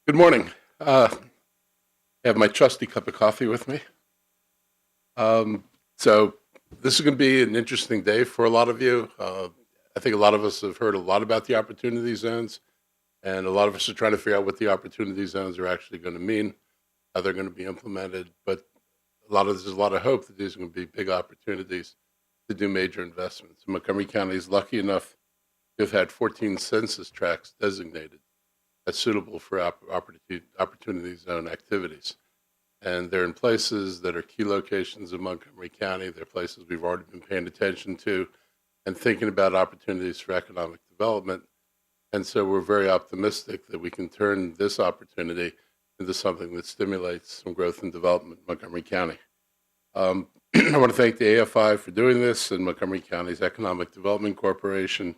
Good morning. I have my trusty cup of coffee with me. So this is going to be an interesting day for a lot of you. I think a lot of us have heard a lot about the opportunity zones, and a lot of us are trying to figure out what the opportunity zones are actually going to mean, how they're going to be implemented. But there's a lot of hope that these are going to be big opportunities to do major investments. Montgomery County is lucky enough to have had 14 census tracts designated as suitable for opportunity zone activities. And they're in places that are key locations in Montgomery County. They're places we've already been paying attention to and thinking about opportunities for economic development. And so we're very optimistic that we can turn this opportunity into something that stimulates some growth and development in Montgomery County. I want to thank the AFI for doing this, and Montgomery County's Economic Development Corporation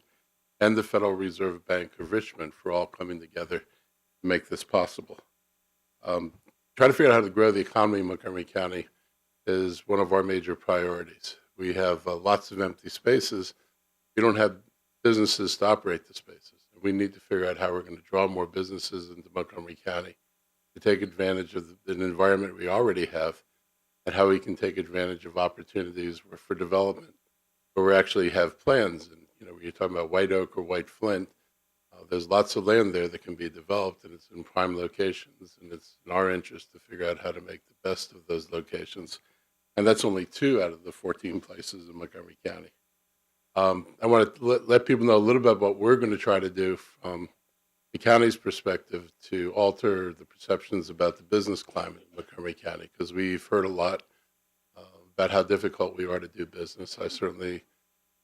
and the Federal Reserve Bank of Richmond for all coming together to make this possible. Trying to figure out how to grow the economy in Montgomery County is one of our major priorities. We have lots of empty spaces. We don't have businesses to operate the spaces. We need to figure out how we're going to draw more businesses into Montgomery County to take advantage of an environment we already have, and how we can take advantage of opportunities for development where we actually have plans. And when you're talking about White Oak or White Flint, there's lots of land there that can be developed, and it's in prime locations, and it's in our interest to figure out how to make the best of those locations. And that's only 2 out of the 14 places in Montgomery County. I want to let people know a little bit about what we're going to try to do from the county's perspective to alter the perceptions about the business climate in Montgomery County, because we've heard a lot about how difficult we are to do business. I certainly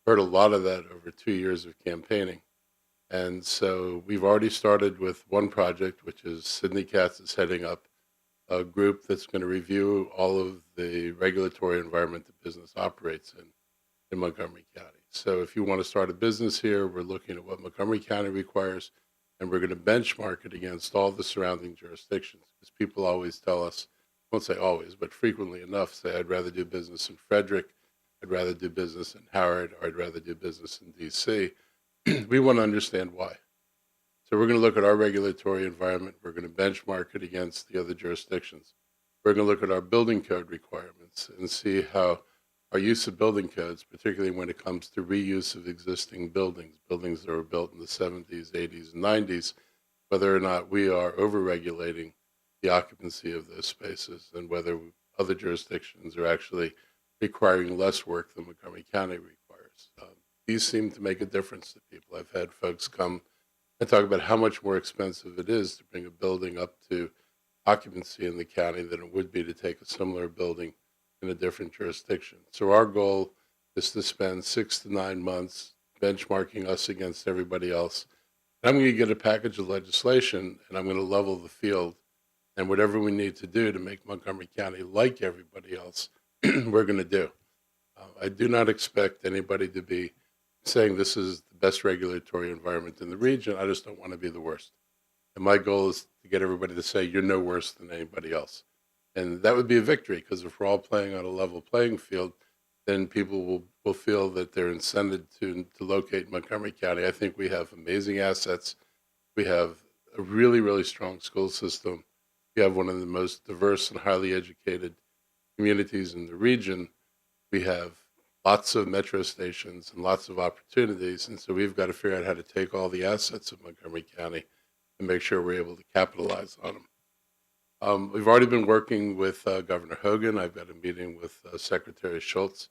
heard a lot of that over 2 years of campaigning. And so we've already started with one project, which is Sidney Katz is heading up a group that's going to review all of the regulatory environment that business operates in Montgomery County. So if you want to start a business here, we're looking at what Montgomery County requires, and we're going to benchmark it against all the surrounding jurisdictions. Because people always tell us, I won't say always, but frequently enough, say, I'd rather do business in Frederick, I'd rather do business in Howard, or I'd rather do business in DC. We want to understand why. So we're going to look at our regulatory environment. We're going to benchmark it against the other jurisdictions. We're going to look at our building code requirements and see how our use of building codes, particularly when it comes to reuse of existing buildings that were built in the 70s, 80s, and 90s, whether or not we are overregulating the occupancy of those spaces, and whether other jurisdictions are actually requiring less work than Montgomery County requires. These seem to make a difference to people. I've had folks come and talk about how much more expensive it is to bring a building up to occupancy in the county than it would be to take a similar building in a different jurisdiction. So our goal is to spend 6 to 9 months benchmarking us against everybody else. And I'm going to get a package of legislation, and I'm going to level the field, and whatever we need to do to make Montgomery County like everybody else, we're going to do. I do not expect anybody to be saying this is the best regulatory environment in the region. I just don't want to be the worst. And my goal is to get everybody to say you're no worse than anybody else. And that would be a victory, because if we're all playing on a level playing field, then people will feel that they're incented to locate Montgomery County. I think we have amazing assets. We have a really, really strong school system. We have one of the most diverse and highly educated communities in the region. We have lots of metro stations and lots of opportunities. And so we've got to figure out how to take all the assets of Montgomery County and make sure we're able to capitalize on them. We've already been working with Governor Hogan. I've got a meeting with Secretary Schultz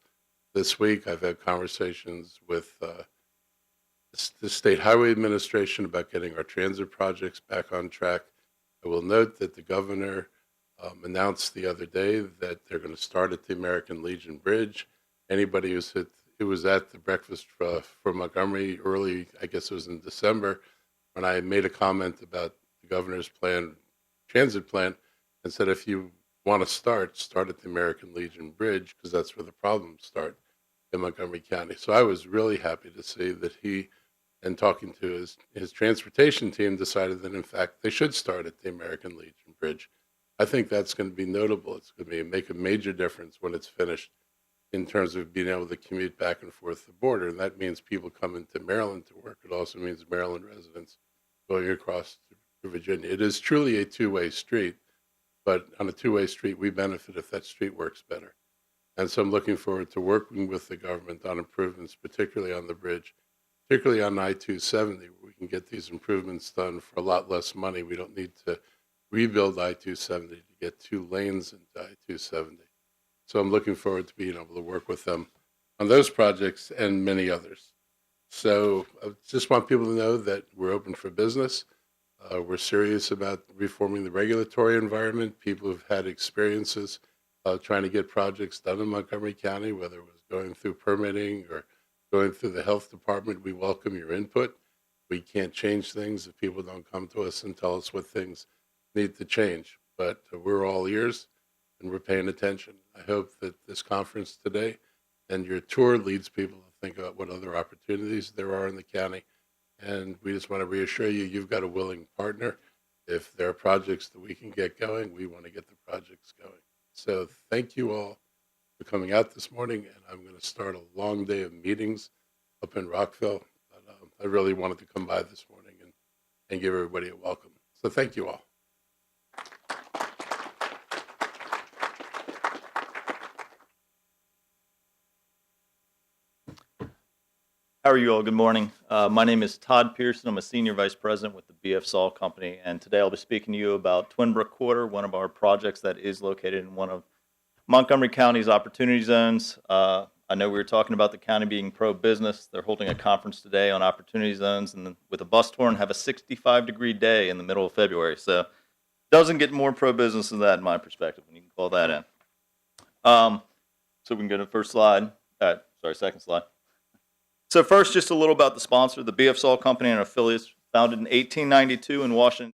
this week. I've had conversations with the State Highway Administration about getting our transit projects back on track. I will note that the governor announced the other day that they're going to start at the American Legion Bridge. Anybody who was at the breakfast for Montgomery early, I guess it was in December, when I made a comment about the governor's transit plan, and said, if you want to start at the American Legion Bridge, because that's where the problems start in Montgomery County. So I was really happy to see that he, and talking to his transportation team, decided that, in fact, they should start at the American Legion Bridge. I think that's going to be notable. It's going to make a major difference when it's finished in terms of being able to commute back and forth the border. And that means people coming to Maryland to work. It also means Maryland residents going across to for Virginia. It is truly a two-way street, but on a two-way street, we benefit if that street works better. And so I'm looking forward to working with the government on improvements, particularly on the bridge, particularly on I-270, where we can get these improvements done for a lot less money. We don't need to rebuild I-270 to get 2 lanes into I-270. So I'm looking forward to being able to work with them on those projects and many others. So I just want people to know that we're open for business. We're serious about reforming the regulatory environment. People who've had experiences trying to get projects done in Montgomery County, whether it was going through permitting or going through the health department, we welcome your input. We can't change things if people don't come to us and tell us what things need to change. But we're all ears and we're paying attention. I hope that this conference today and your tour leads people to think about what other opportunities there are in the county. And we just want to reassure you, you've got a willing partner. If there are projects that we can get going, we want to get the projects going. So thank you all for coming out this morning. And I'm going to start a long day of meetings up in Rockville. But I really wanted to come by this morning and give everybody a welcome. So thank you all. How are you all? Good morning. My name is Todd Pearson. I'm a Senior Vice President with the BF Company, and today I'll be speaking to you about Twinbrook Quarter, one of our projects that is located in one of Montgomery County's opportunity zones. I know we were talking about the county being pro-business. They're holding a conference today on opportunity zones, and with a bus tour and have a 65-degree day in the middle of February. So doesn't get more pro-business than that in my perspective, when you can call that in. So we can go to the first slide. Second slide. So first, just a little about the sponsor, the BF Company and affiliates, founded in 1892 in Washington.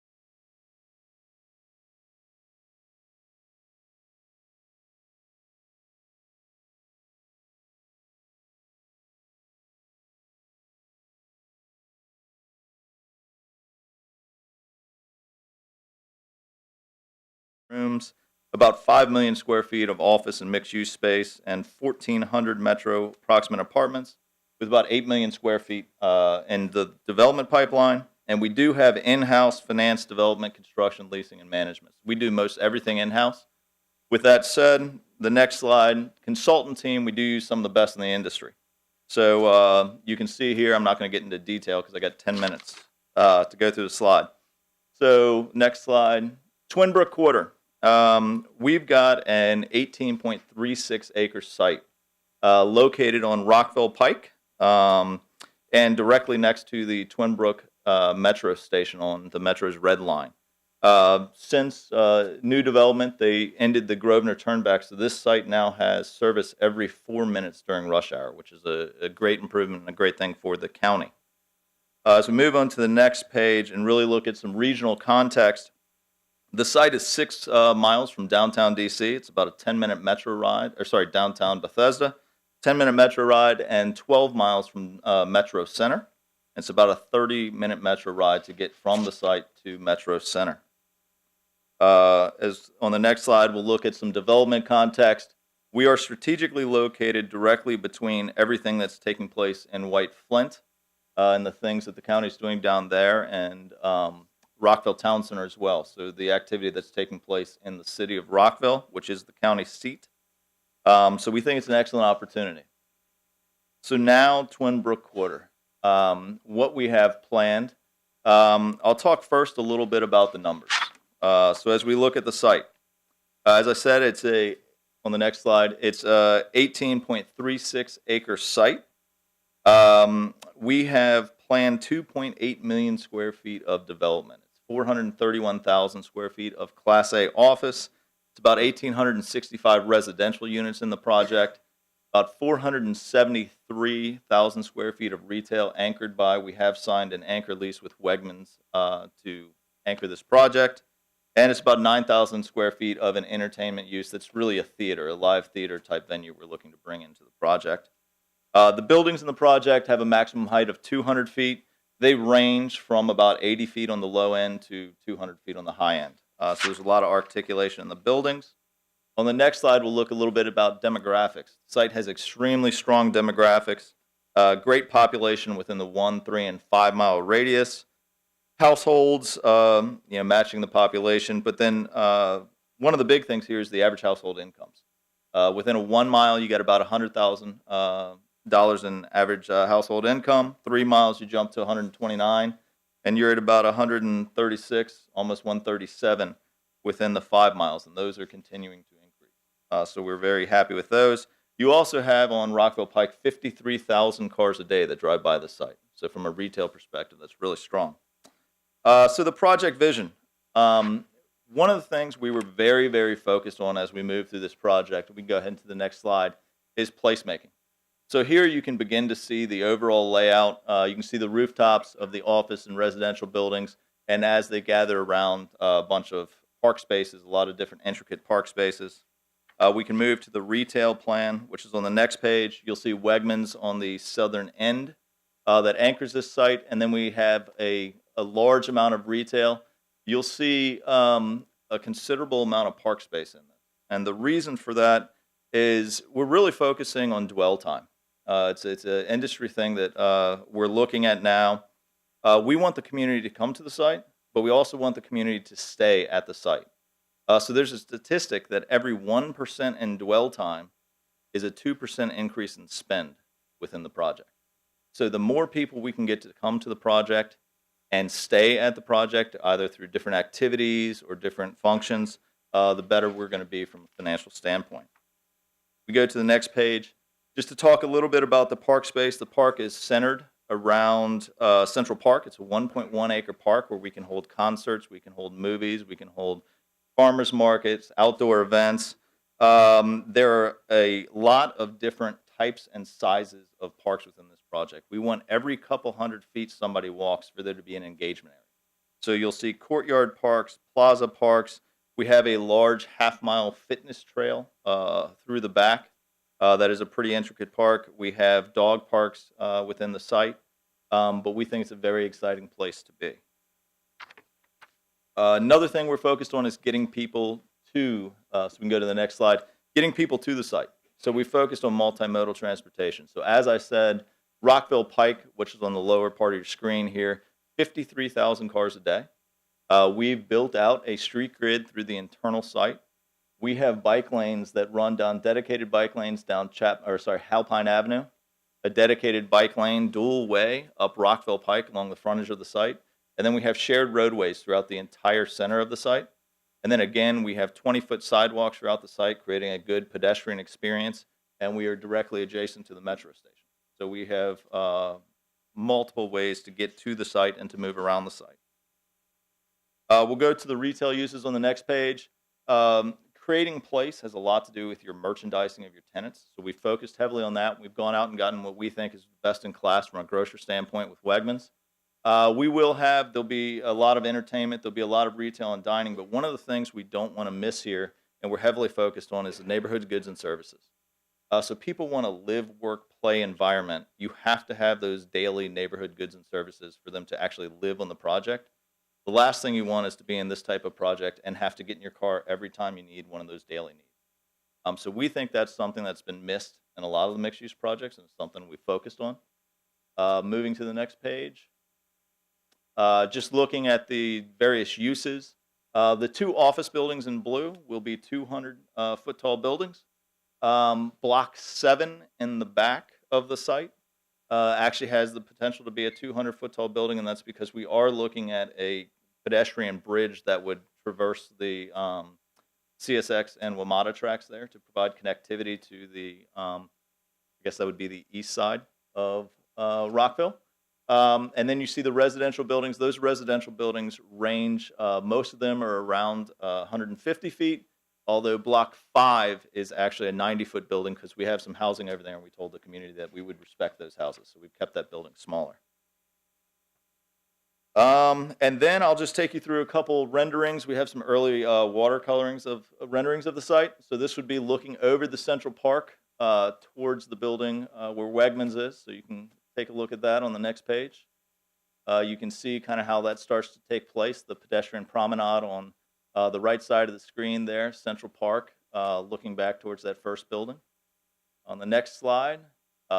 Rooms, about 5 million square feet of office and mixed-use space, and 1,400 metro approximate apartments, with about 8 million square feet in the development pipeline. And we do have in-house finance, development, construction, leasing, and management. We do most everything in-house. With that said, the next slide, consultant team, we do use some of the best in the industry. So you can see here, I'm not going to get into detail because I got 10 minutes to go through the slide. So next slide, Twinbrook Quarter. We've got an 18.36 acre site located on Rockville Pike, and directly next to the Twinbrook metro station on the metro's red line. Since new development, they ended the Grosvenor turnback, so this site now has service every 4 minutes during rush hour, which is a great improvement and a great thing for the county. As we move on to the next page and really look at some regional context, the site is 6 miles from downtown DC. It's about a 10-minute metro ride, downtown Bethesda. 10-minute metro ride and 12 miles from Metro Center. It's about a 30-minute metro ride to get from the site to Metro Center. As on the next slide, we'll look at some development context. We are strategically located directly between everything that's taking place in White Flint and the things that the county is doing down there, and Rockville Town Center as well. So the activity that's taking place in the city of Rockville, which is the county seat. So we think it's an excellent opportunity. So now Twinbrook Quarter. What we have planned, I'll talk first a little bit about the numbers. So as we look at the site, as I said, on the next slide, it's a 18.36 acre site. We have planned 2.8 million square feet of development. It's 431,000 square feet of Class A office. It's about 1,865 residential units in the project, about 473,000 square feet of retail anchored by, we have signed an anchor lease with Wegmans to anchor this project, and it's about 9,000 square feet of an entertainment use that's really a theater, a live theater type venue we're looking to bring into the project. The buildings in the project have a maximum height of 200 feet. They range from about 80 feet on the low end to 200 feet on the high end. So there's a lot of articulation in the buildings. On the next slide, we'll look a little bit about demographics. The site has extremely strong demographics, great population within the 1, 3, and 5 mile radius. households, matching the population. But then one of the big things here is the average household incomes. Within a 1 mile, you get about $100,000 in average household income. 3 miles, you jump to 129, and you're at about 136, almost 137 within the 5 miles, and those are continuing to increase. So we're very happy with those. You also have on Rockville Pike 53,000 cars a day that drive by the site. So from a retail perspective, that's really strong. So the project vision. One of the things we were very, very focused on as we move through this project, we can go ahead into the next slide, is placemaking. So here you can begin to see the overall layout. You can see the rooftops of the office and residential buildings, and as they gather around a bunch of park spaces, a lot of different intricate park spaces. We can move to the retail plan, which is on the next page. You'll see Wegmans on the southern end that anchors this site, and then we have a large amount of retail. You'll see a considerable amount of park space in this. And the reason for that is we're really focusing on dwell time. It's an industry thing that we're looking at now. We want the community to come to the site, but we also want the community to stay at the site. So there's a statistic that every 1% in dwell time is a 2% increase in spend within the project. So the more people we can get to come to the project and stay at the project, either through different activities or different functions, the better we're going to be from a financial standpoint. We go to the next page. Just to talk a little bit about the park space, the park is centered around Central Park. It's a 1.1 acre park where we can hold concerts, we can hold movies, we can hold farmers markets, outdoor events. There are a lot of different types and sizes of parks within this project. We want every couple hundred feet somebody walks for there to be an engagement area. So you'll see courtyard parks, plaza parks. We have a large half-mile fitness trail through the back. That is a pretty intricate park. We have dog parks within the site, but we think it's a very exciting place to be. Another thing we're focused on is getting people to, so we can go to the next slide, getting people to the site. So we focused on multimodal transportation. So as I said, Rockville Pike, which is on the lower part of your screen here, 53,000 cars a day. We've built out a street grid through the internal site. We have bike lanes that run down, dedicated bike lanes down Halpine Avenue, a dedicated bike lane dual way up Rockville Pike along the frontage of the site. And then we have shared roadways throughout the entire center of the site. And then again, we have 20-foot sidewalks throughout the site, creating a good pedestrian experience. And we are directly adjacent to the metro station. So we have multiple ways to get to the site and to move around the site. We'll go to the retail uses on the next page. Creating place has a lot to do with your merchandising of your tenants. So we focused heavily on that. We've gone out and gotten what we think is best in class from a grocery standpoint with Wegmans. There'll be a lot of entertainment, there'll be a lot of retail and dining, but one of the things we don't want to miss here, and we're heavily focused on, is the neighborhood goods and services. So people want to live, work, play environment. You have to have those daily neighborhood goods and services for them to actually live on the project. The last thing you want is to be in this type of project and have to get in your car every time you need one of those daily needs. So we think that's something that's been missed in a lot of the mixed-use projects, and it's something we focused on. Moving to the next page. Just looking at the various uses. The 2 office buildings in blue will be 200-foot tall buildings. Block 7 in the back of the site actually has the potential to be a 200-foot tall building, and that's because we are looking at a pedestrian bridge that would traverse the CSX and WMATA tracks there to provide connectivity to the, I guess that would be the east side of Rockville. And then you see the residential buildings. Those residential buildings range, most of them are around 150 feet, although Block 5 is actually a 90-foot building because we have some housing over there, and we told the community that we would respect those houses, so we've kept that building smaller. And then I'll just take you through a couple renderings. We have some early watercolorings of renderings of the site. So this would be looking over the Central Park towards the building where Wegmans is, so you can take a look at that on the next page. You can see kind of how that starts to take place, the pedestrian promenade on the right side of the screen there, Central Park, looking back towards that first building. On the next slide,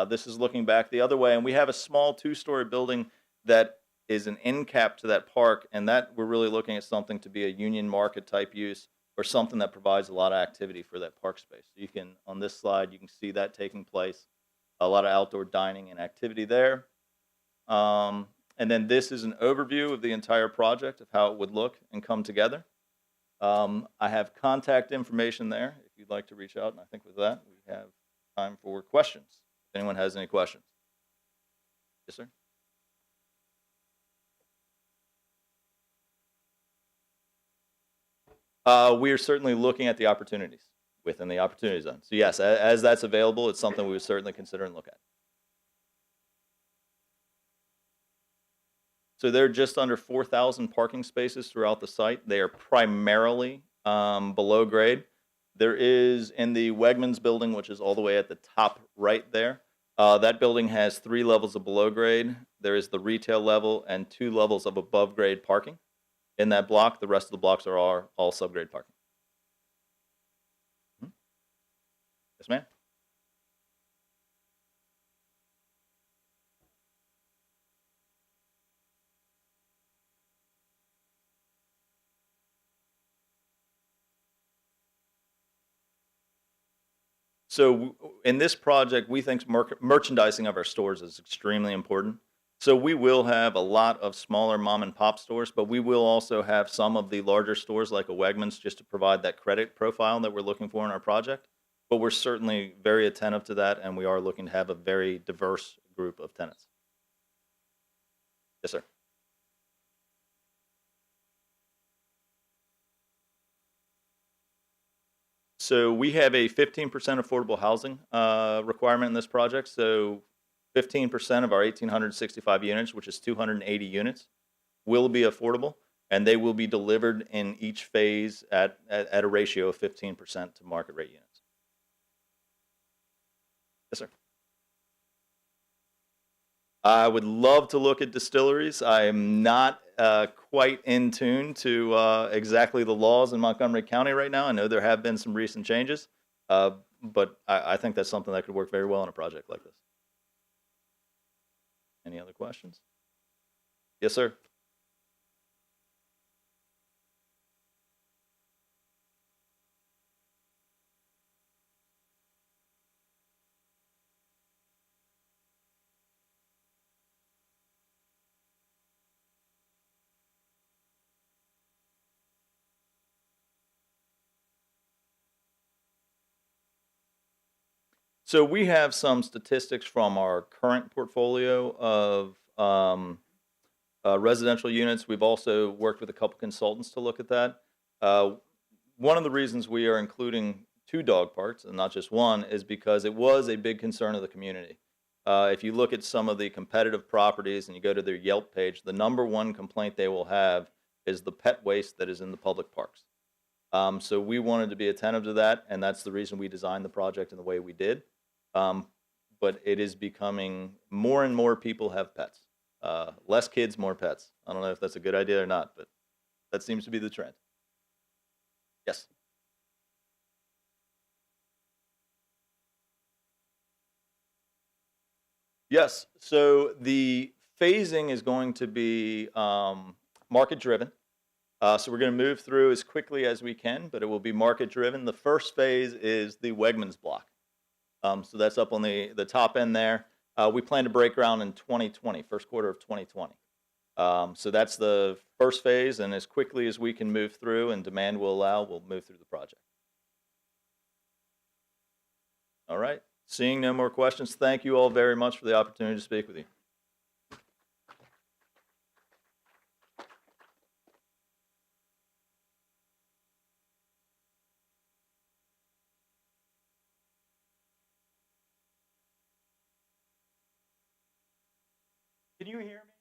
this is looking back the other way, and we have a small 2-story building that is an end cap to that park, and that we're really looking at something to be a union market type use or something that provides a lot of activity for that park space. So you can, on this slide, you can see that taking place, a lot of outdoor dining and activity there. And then this is an overview of the entire project of how it would look and come together. I have contact information there if you'd like to reach out, and I think with that, we have time for questions. If anyone has any questions. Yes, sir? We are certainly looking at the opportunities within the opportunity zone. So yes, as that's available, it's something we would certainly consider and look at. So there are just under 4,000 parking spaces throughout the site. They are primarily below grade. There is in the Wegmans building, which is all the way at the top right there. That building has 3 levels of below grade. There is the retail level and 2 levels of above grade parking. In that block, the rest of the blocks are all subgrade parking. Yes, ma'am. So in this project, we think merchandising of our stores is extremely important. So we will have a lot of smaller mom and pop stores, but we will also have some of the larger stores like a Wegmans just to provide that credit profile that we're looking for in our project. But we're certainly very attentive to that, and we are looking to have a very diverse group of tenants. Yes, sir. So we have a 15% affordable housing requirement in this project. So 15% of our 1,865 units, which is 280 units, will be affordable, and they will be delivered in each phase at a ratio of 15% to market rate units. Yes, sir. I would love to look at distilleries. I am not quite in tune to exactly the laws in Montgomery County right now. I know there have been some recent changes, but I think that's something that could work very well in a project like this. Any other questions? Yes, sir. So we have some statistics from our current portfolio of residential units. We've also worked with a couple consultants to look at that. One of the reasons we are including 2 dog parks and not just one is because it was a big concern of the community. If you look at some of the competitive properties and you go to their Yelp page, the #1 complaint they will have is the pet waste that is in the public parks. So we wanted to be attentive to that, and that's the reason we designed the project in the way we did. But it is becoming more and more people have pets. Less kids, more pets. I don't know if that's a good idea or not, but that seems to be the trend. Yes. Yes. So the phasing is going to be market driven. So we're going to move through as quickly as we can, but it will be market driven. The first phase is the Wegmans block. So that's up on the top end there. We plan to break ground in 2020, first quarter of 2020. So that's the first phase, and as quickly as we can move through and demand will allow, we'll move through the project. All right. Seeing no more questions, thank you all very much for the opportunity to speak with you. Can you hear me?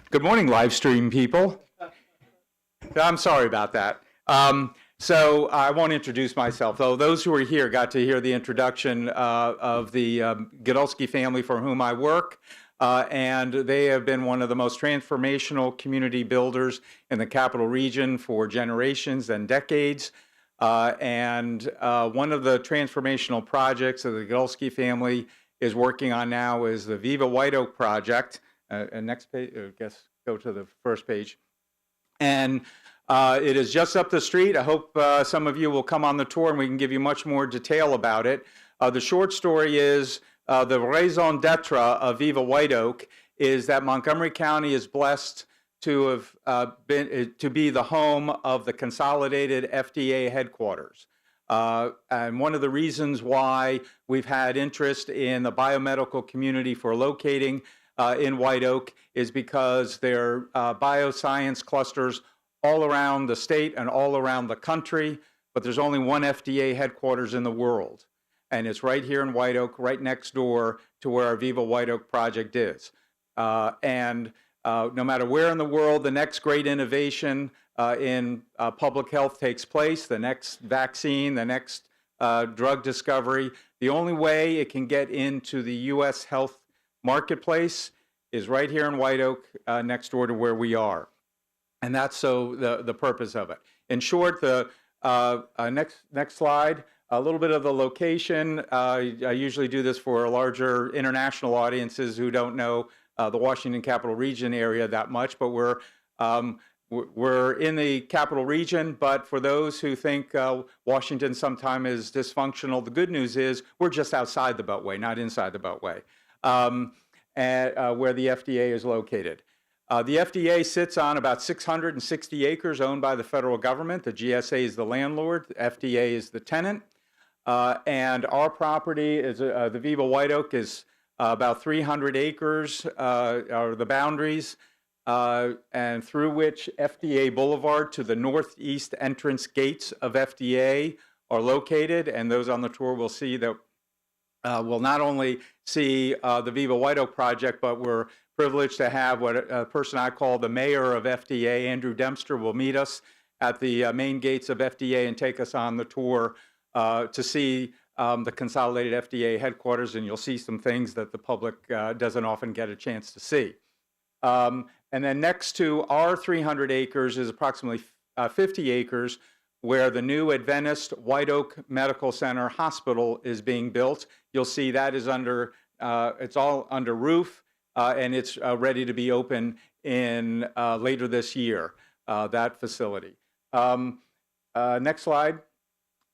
Good morning, live stream people. I'm sorry about that. So I won't introduce myself, though those who are here got to hear the introduction of the Godulski family for whom I work, and they have been one of the most transformational community builders in the Capital Region for generations and decades. And one of the transformational projects that the Godulski family is working on now is the Viva White Oak project. And next page, I guess go to the first page. And it is just up the street. I hope some of you will come on the tour and we can give you much more detail about it. The short story is the raison d'etre of Viva White Oak is that Montgomery County is blessed to have to be the home of the consolidated FDA headquarters. And one of the reasons why we've had interest in the biomedical community for locating in White Oak is because there are bioscience clusters all around the state and all around the country, but there's only one FDA headquarters in the world. And it's right here in White Oak, right next door to where our Viva White Oak project is. No matter where in the world the next great innovation in public health takes place, the next vaccine, the next drug discovery, the only way it can get into the U.S. health marketplace is right here in White Oak, next door to where we are. And that's so the purpose of it. In short, the next slide, a little bit of the location. I usually do this for larger international audiences who don't know the Washington Capital Region area that much, but we're in the Capital Region. But for those who think Washington sometime is dysfunctional, the good news is we're just outside the Beltway, not inside the Beltway, where the FDA is located. The FDA sits on about 660 acres owned by the federal government. The GSA is the landlord. The FDA is the tenant. And our property is the Viva White Oak is about 300 acres are the boundaries, and through which FDA Boulevard to the northeast entrance gates of FDA are located. And those on the tour will see that we'll not only see the Viva White Oak project, but we're privileged to have what a person I call the mayor of FDA, Andrew Dempster, will meet us at the main gates of FDA and take us on the tour to see the consolidated FDA headquarters, and you'll see some things that the public doesn't often get a chance to see. And then next to our 300 acres is approximately 50 acres where the new Adventist White Oak Medical Center Hospital is being built. You'll see that is under, it's all under roof, and it's ready to be open in later this year, that facility. Next slide.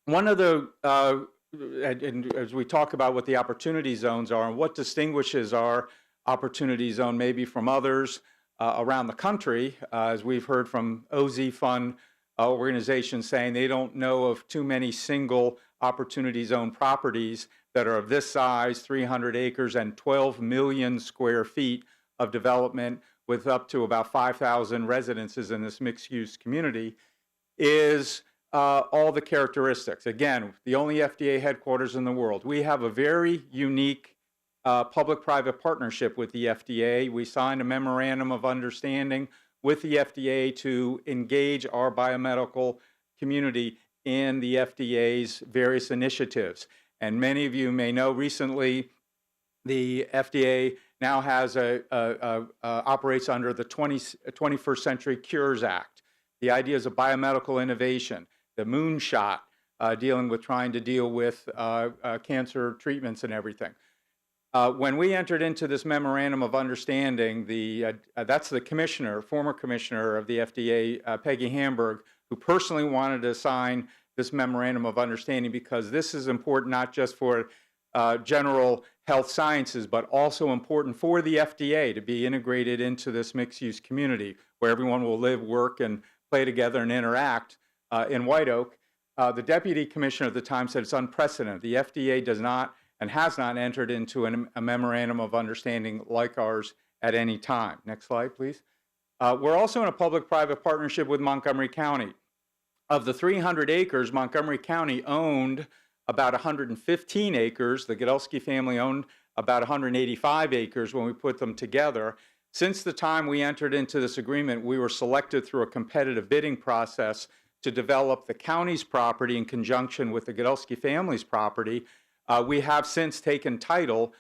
One of the, and as we talk about what the opportunity zones are and what distinguishes our opportunity zone maybe from others around the country, as we've heard from OZ Fund organizations saying they don't know of too many single opportunity zone properties that are of this size, 300 acres and 12 million square feet of development with up to about 5,000 residences in this mixed-use community, is all the characteristics. Again, the only FDA headquarters in the world. We have a very unique public-private partnership with the FDA. We signed a memorandum of understanding with the FDA to engage our biomedical community in the FDA's various initiatives. And many of you may know recently the FDA now has operates under the 21st Century Cures Act. The ideas of biomedical innovation, the moonshot, dealing with trying to deal with cancer treatments and everything. When we entered into this memorandum of understanding, that's the commissioner, former commissioner of the FDA, Peggy Hamburg, who personally wanted to sign this memorandum of understanding because this is important not just for general health sciences, but also important for the FDA to be integrated into this mixed-use community where everyone will live, work, and play together and interact in White Oak. The deputy commissioner at the time said it's unprecedented. The FDA does not and has not entered into a memorandum of understanding like ours at any time. Next slide, please. We're also in a public-private partnership with Montgomery County. Of the 300 acres, Montgomery County owned about 115 acres. The Godulski family owned about 185 acres when we put them together. Since the time we entered into this agreement, we were selected through a competitive bidding process to develop the county's property in conjunction with the Godelsky family's property. We have since taken title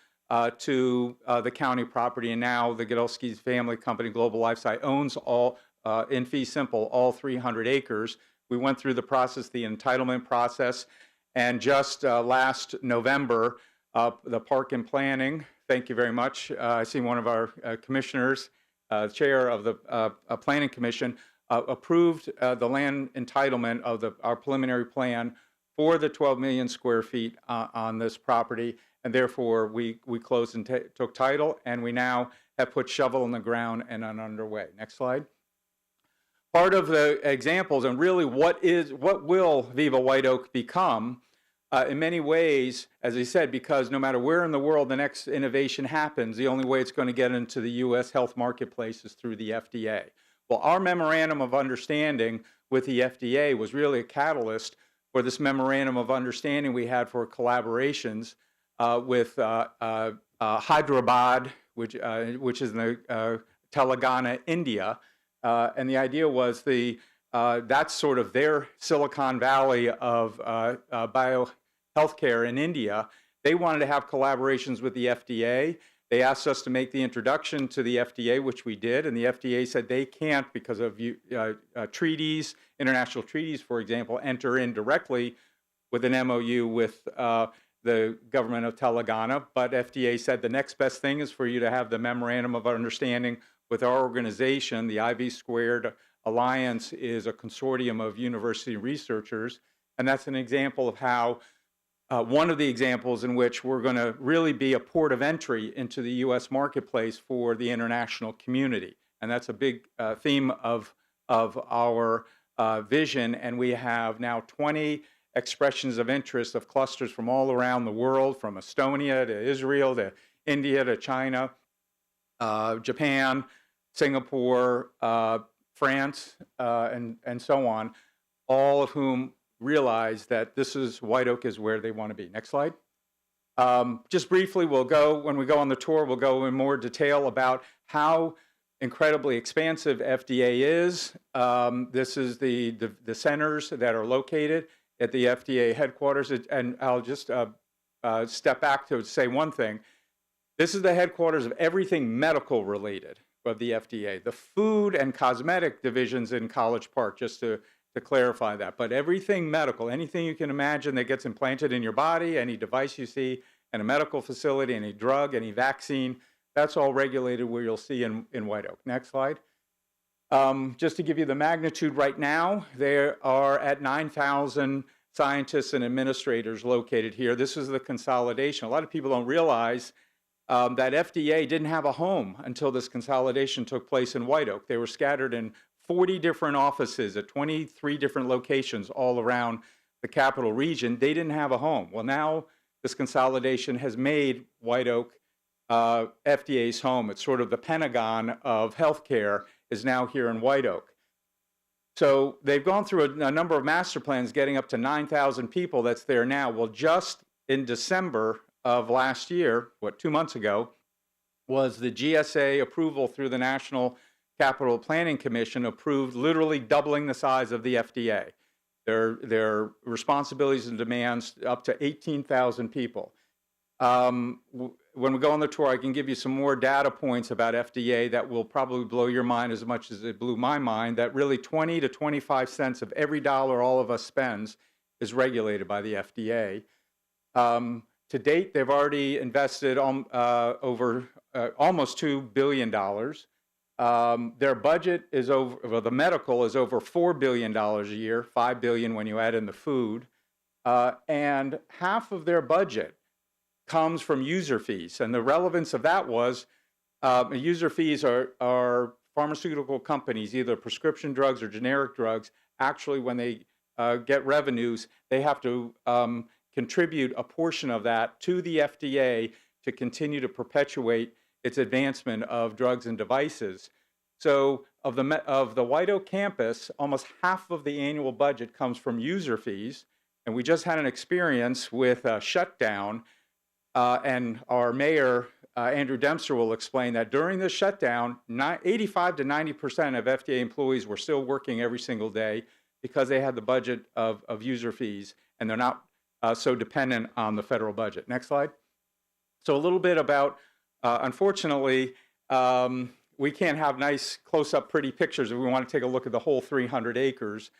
to the county property, and now the Godelsky family company, Global Life Sci, owns all, in fee simple, all 300 acres. We went through the process, the entitlement process, and just last November, the Park and Planning, thank you very much. I see one of our commissioners, chair of the Planning Commission, approved the land entitlement of our preliminary plan for the 12 million square feet on this property, and therefore we closed and took title, and we now have put shovel in the ground and are underway. Next slide. Part of the examples and really what will Viva White Oak become in many ways, as I said, because no matter where in the world the next innovation happens, the only way it's going to get into the U.S. health marketplace is through the FDA. Well, our memorandum of understanding with the FDA was really a catalyst for this memorandum of understanding we had for collaborations with Hyderabad, which is in the Telangana, India. And the idea was that's sort of their Silicon Valley of biohealthcare in India. They wanted to have collaborations with the FDA. They asked us to make the introduction to the FDA, which we did, and the FDA said they can't, because of treaties, international treaties, for example, enter in directly with an MOU with the government of Telangana. But FDA said the next best thing is for you to have the memorandum of understanding with our organization. The IV Squared Alliance is a consortium of university researchers, and that's an example of how one of the examples in which we're going to really be a port of entry into the U.S. marketplace for the international community. And that's a big theme of our vision. And we have now 20 expressions of interest of clusters from all around the world, from Estonia to Israel to India to China, Japan, Singapore, France, and so on, all of whom realize that White Oak is where they want to be. Next slide. Just briefly, when we go on the tour, we'll go in more detail about how incredibly expansive FDA is. This is the centers that are located at the FDA headquarters. And I'll just step back to say one thing. This is the headquarters of everything medical related of the FDA. The food and cosmetic divisions in College Park, just to clarify that. But everything medical, anything you can imagine that gets implanted in your body, any device you see in a medical facility, any drug, any vaccine, that's all regulated where you'll see in White Oak. Next slide. Just to give you the magnitude right now, there are at 9,000 scientists and administrators located here. This is the consolidation. A lot of people don't realize that FDA didn't have a home until this consolidation took place in White Oak. They were scattered in 40 different offices at 23 different locations all around the capital region. They didn't have a home. Well, now this consolidation has made White Oak FDA's home. It's sort of the Pentagon of healthcare is now here in White Oak. So they've gone through a number of master plans getting up to 9,000 people that's there now. Well, just in December of last year, 2 months ago, was the GSA approval through the National Capital Planning Commission approved literally doubling the size of the FDA. Their responsibilities and demands up to 18,000 people. When we go on the tour, I can give you some more data points about FDA that will probably blow your mind as much as it blew my mind, that really 20 to 25 cents of every dollar all of us spends is regulated by the FDA. To date, they've already invested over almost $2 billion. Their budget is the medical is over $4 billion a year, $5 billion when you add in the food. And half of their budget comes from user fees. And the relevance of that was user fees are pharmaceutical companies, either prescription drugs or generic drugs. Actually, when they get revenues, they have to contribute a portion of that to the FDA to continue to perpetuate its advancement of drugs and devices. So of the White Oak campus, almost half of the annual budget comes from user fees. And we just had an experience with a shutdown, and our mayor Andrew Dempster will explain that during the shutdown, 85 to 90% of FDA employees were still working every single day because they had the budget of user fees, and they're not so dependent on the federal budget. Next slide. So a little bit about, unfortunately, we can't have nice close-up pretty pictures if we want to take a look at the whole 300 acres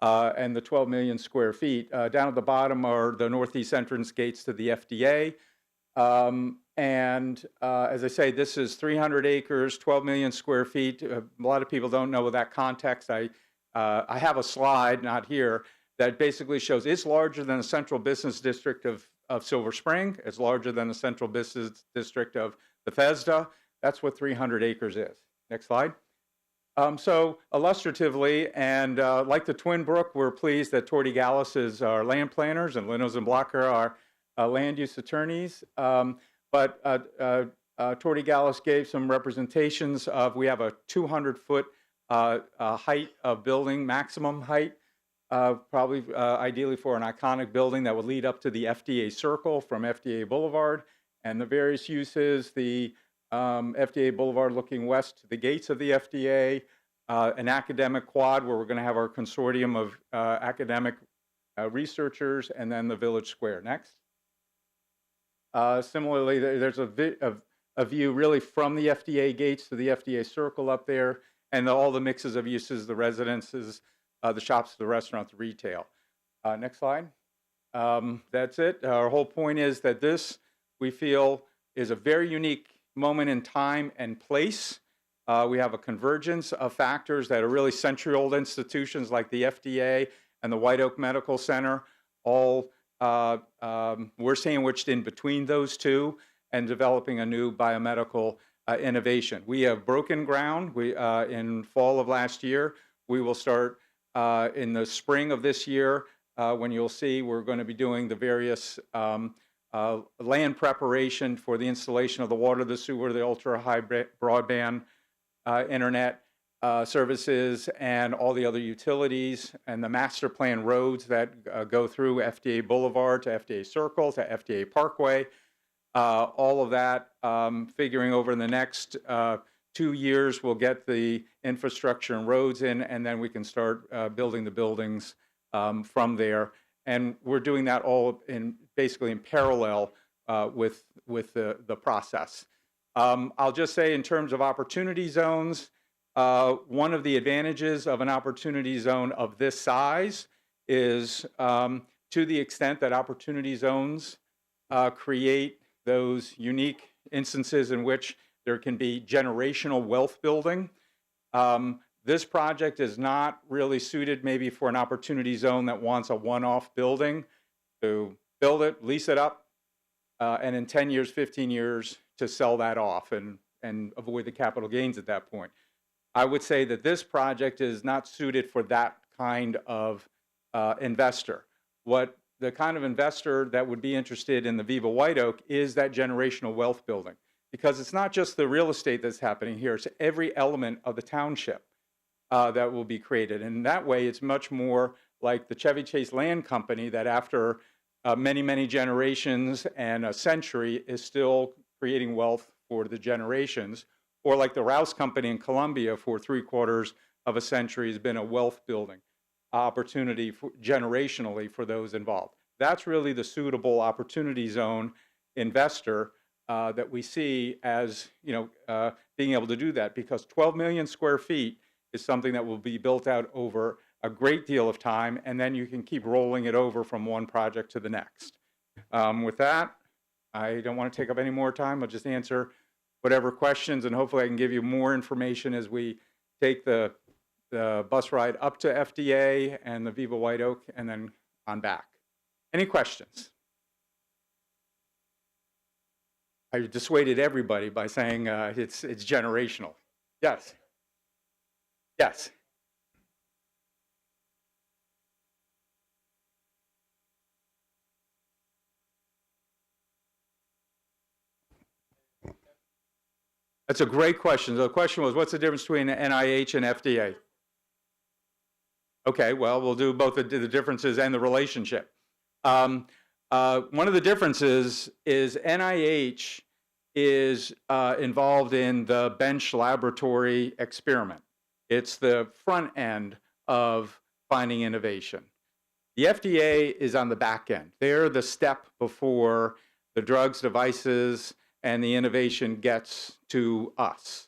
and the 12 million square feet. Down at the bottom are the northeast entrance gates to the FDA. As I say, this is 300 acres, 12 million square feet. A lot of people don't know that context. I have a slide, not here, that basically shows it's larger than the central business district of Silver Spring. It's larger than the central business district of Bethesda. That's what 300 acres is. Next slide. So illustratively, and like the Twinbrook, we're pleased that Torty Gallis is our land planners and Linnos and Blocker are land use attorneys. But Torty Gallis gave some representations of, we have a 200-foot height of building, maximum height, probably ideally for an iconic building that would lead up to the FDA Circle from FDA Boulevard, and the various uses, the FDA Boulevard looking west to the gates of the FDA, an academic quad where we're going to have our consortium of academic researchers, and then the Village Square. Next. Similarly, there's a view really from the FDA gates to the FDA Circle up there, and all the mixes of uses, the residences, the shops, the restaurants, the retail. Next slide. That's it. Our whole point is that this, we feel, is a very unique moment in time and place. We have a convergence of factors that are really century-old institutions like the FDA and the White Oak Medical Center. All we're sandwiched in between those two and developing a new biomedical innovation. We have broken ground. We in fall of last year. We will start in the spring of this year when you'll see we're going to be doing the various land preparation for the installation of the water, the sewer, the ultra-high broadband internet services, and all the other utilities, and the master plan roads that go through FDA Boulevard to FDA Circle to FDA Parkway. All of that, figuring over in the next 2 years, we'll get the infrastructure and roads in, and then we can start building the buildings from there. And we're doing that all basically in parallel with the process. I'll just say in terms of opportunity zones, one of the advantages of an opportunity zone of this size is to the extent that opportunity zones create those unique instances in which there can be generational wealth building. This project is not really suited maybe for an opportunity zone that wants a one-off building to build it, lease it up, and in 10 years, 15 years to sell that off and avoid the capital gains at that point. I would say that this project is not suited for that kind of investor. What the kind of investor that would be interested in the Viva White Oak is that generational wealth building, because it's not just the real estate that's happening here, it's every element of the township that will be created. And that way, it's much more like the Chevy Chase Land Company that after many, many generations and a century is still creating wealth for the generations, or like the Rouse Company in Columbia for 3/4 of a century has been a wealth building opportunity generationally for those involved. That's really the suitable opportunity zone investor that we see as being able to do that, because 12 million square feet is something that will be built out over a great deal of time, and then you can keep rolling it over from one project to the next. With that, I don't want to take up any more time. I'll just answer whatever questions, and hopefully I can give you more information as we take the bus ride up to FDA and the Viva White Oak and then on back. Any questions? I dissuaded everybody by saying it's generational. Yes. Yes. That's a great question. The question was, what's the difference between NIH and FDA? Okay, well, we'll do both the differences and the relationship. One of the differences is NIH is involved in the bench laboratory experiment. It's the front end of finding innovation. The FDA is on the back end. They're the step before the drugs, devices, and the innovation gets to us.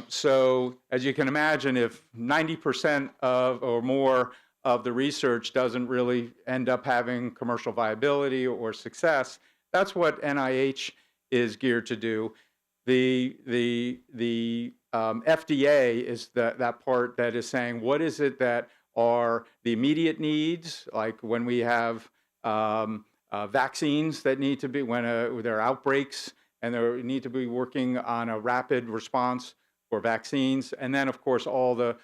So as you can imagine, if 90% of or more of the research doesn't really end up having commercial viability or success, that's what NIH is geared to do. The FDA is that part that is saying, what is it that are the immediate needs, like when we have vaccines that need to be, when there are outbreaks and they need to be working on a rapid response for vaccines. And then, of course, all the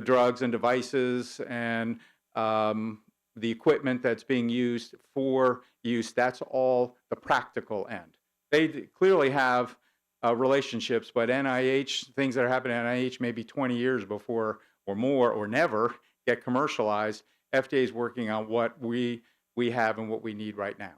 drugs and devices and the equipment that's being used for use, that's all the practical end. They clearly have relationships, but NIH, things that are happening at NIH maybe 20 years before or more or never get commercialized. FDA is working on what we have and what we need right now.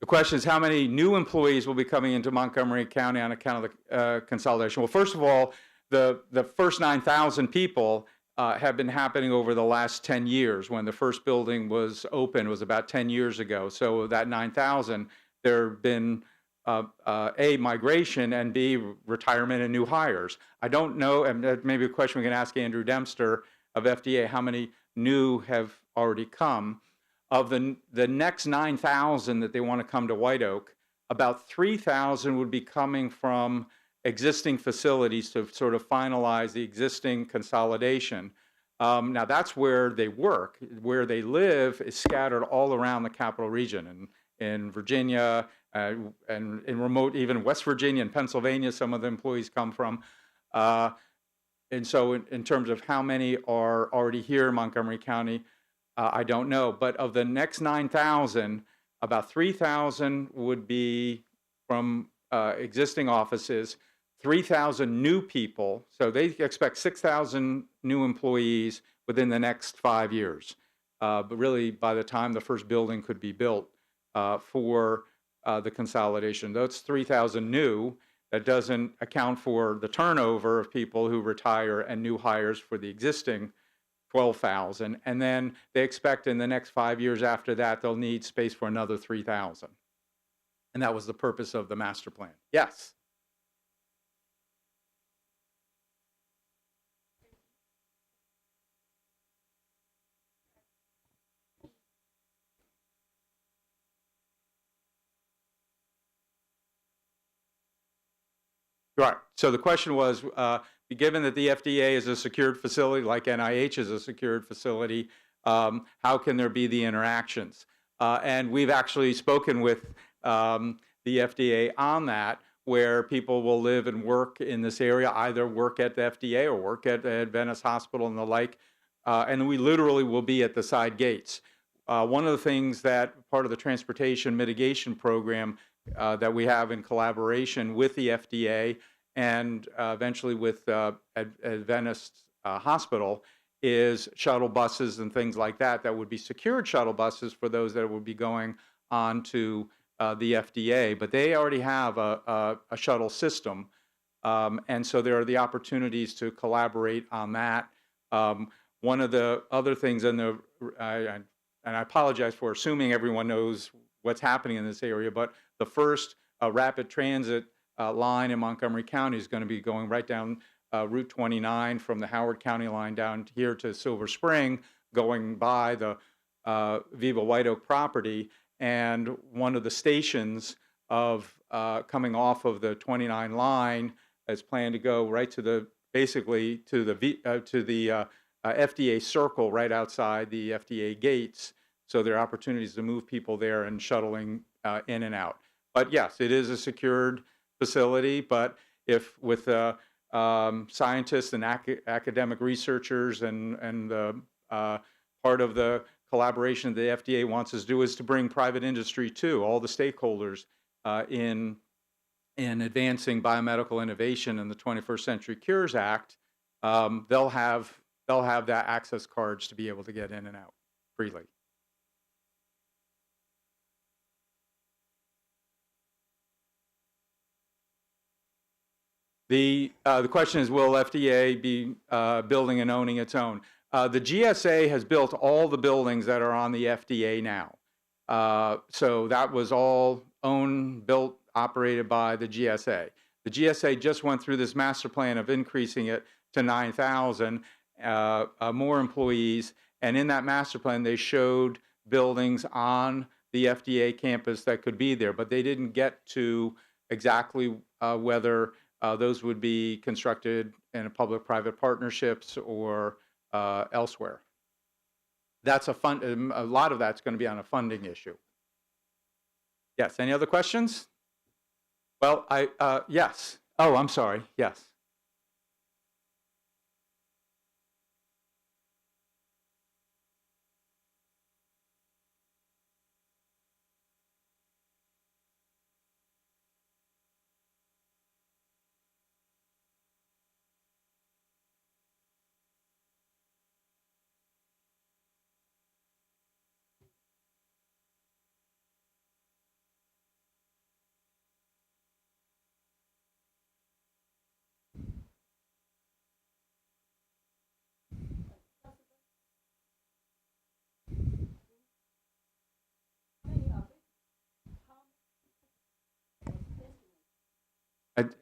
The question is, how many new employees will be coming into Montgomery County on account of the consolidation? Well, first of all, the first 9,000 people have been happening over the last 10 years. When the first building was open, was about 10 years ago. So that 9,000, there have been A, migration, and B, retirement and new hires. I don't know, and that may be a question we can ask Andrew Dempster of FDA, how many new have already come. Of the next 9,000 that they want to come to White Oak, about 3,000 would be coming from existing facilities to sort of finalize the existing consolidation. Now that's where they work. Where they live is scattered all around the capital region, in Virginia and in remote, even West Virginia and Pennsylvania, some of the employees come from. And so in terms of how many are already here in Montgomery County, I don't know. But of the next 9,000, about 3,000 would be from existing offices, 3,000 new people. So they expect 6,000 new employees within the next 5 years. But really, by the time the first building could be built for the consolidation, that's 3,000 new. That doesn't account for the turnover of people who retire and new hires for the existing 12,000. And then they expect in the next 5 years after that, they'll need space for another 3,000. And that was the purpose of the master plan. Yes? Right. So the question was, given that the FDA is a secured facility, like NIH is a secured facility, how can there be the interactions? And we've actually spoken with the FDA on that, where people will live and work in this area, either work at the FDA or work at Adventist Hospital and the like, and we literally will be at the side gates. One of the things that part of the transportation mitigation program that we have in collaboration with the FDA and eventually with Adventist Hospital is shuttle buses and things like that would be secured shuttle buses for those that would be going on to the FDA. But they already have a shuttle system, and so there are the opportunities to collaborate on that. One of the other things in the, and I apologize for assuming everyone knows what's happening in this area, but the first rapid transit line in Montgomery County is going to be going right down Route 29 from the Howard County line down here to Silver Spring, going by the Viva White Oak property. And one of the stations of coming off of the 29 line is planned to go right to the, basically to the FDA circle right outside the FDA gates. So there are opportunities to move people there and shuttling in and out. But yes, it is a secured facility. But if with scientists and academic researchers and the part of the collaboration the FDA wants us to do is to bring private industry too, all the stakeholders in advancing biomedical innovation in the 21st Century Cures Act. They'll have they'll have that access cards to be able to get in and out freely. The question is, will FDA be building and owning its own? The GSA has built all the buildings that are on the FDA now. So that was all owned, built, operated by the GSA. The GSA just went through this master plan of increasing it to 9,000 more employees. And in that master plan, they showed buildings on the FDA campus that could be there, but they didn't get to exactly whether those would be constructed in a public-private partnerships or elsewhere. That's a lot of that's going to be on a funding issue. Yes. Any other questions? Well, yes. Oh, I'm sorry. Yes.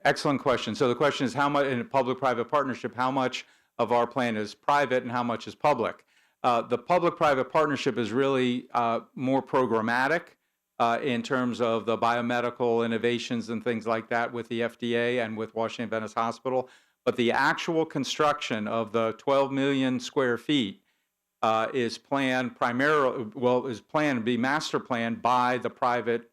Excellent question. So the question is, how much in a public-private partnership, how much of our plan is private and how much is public? The public-private partnership is really more programmatic in terms of the biomedical innovations and things like that with the FDA and with Washington Adventist Hospital. But the actual construction of the 12 million square feet is planned primarily, is planned to be master planned by the private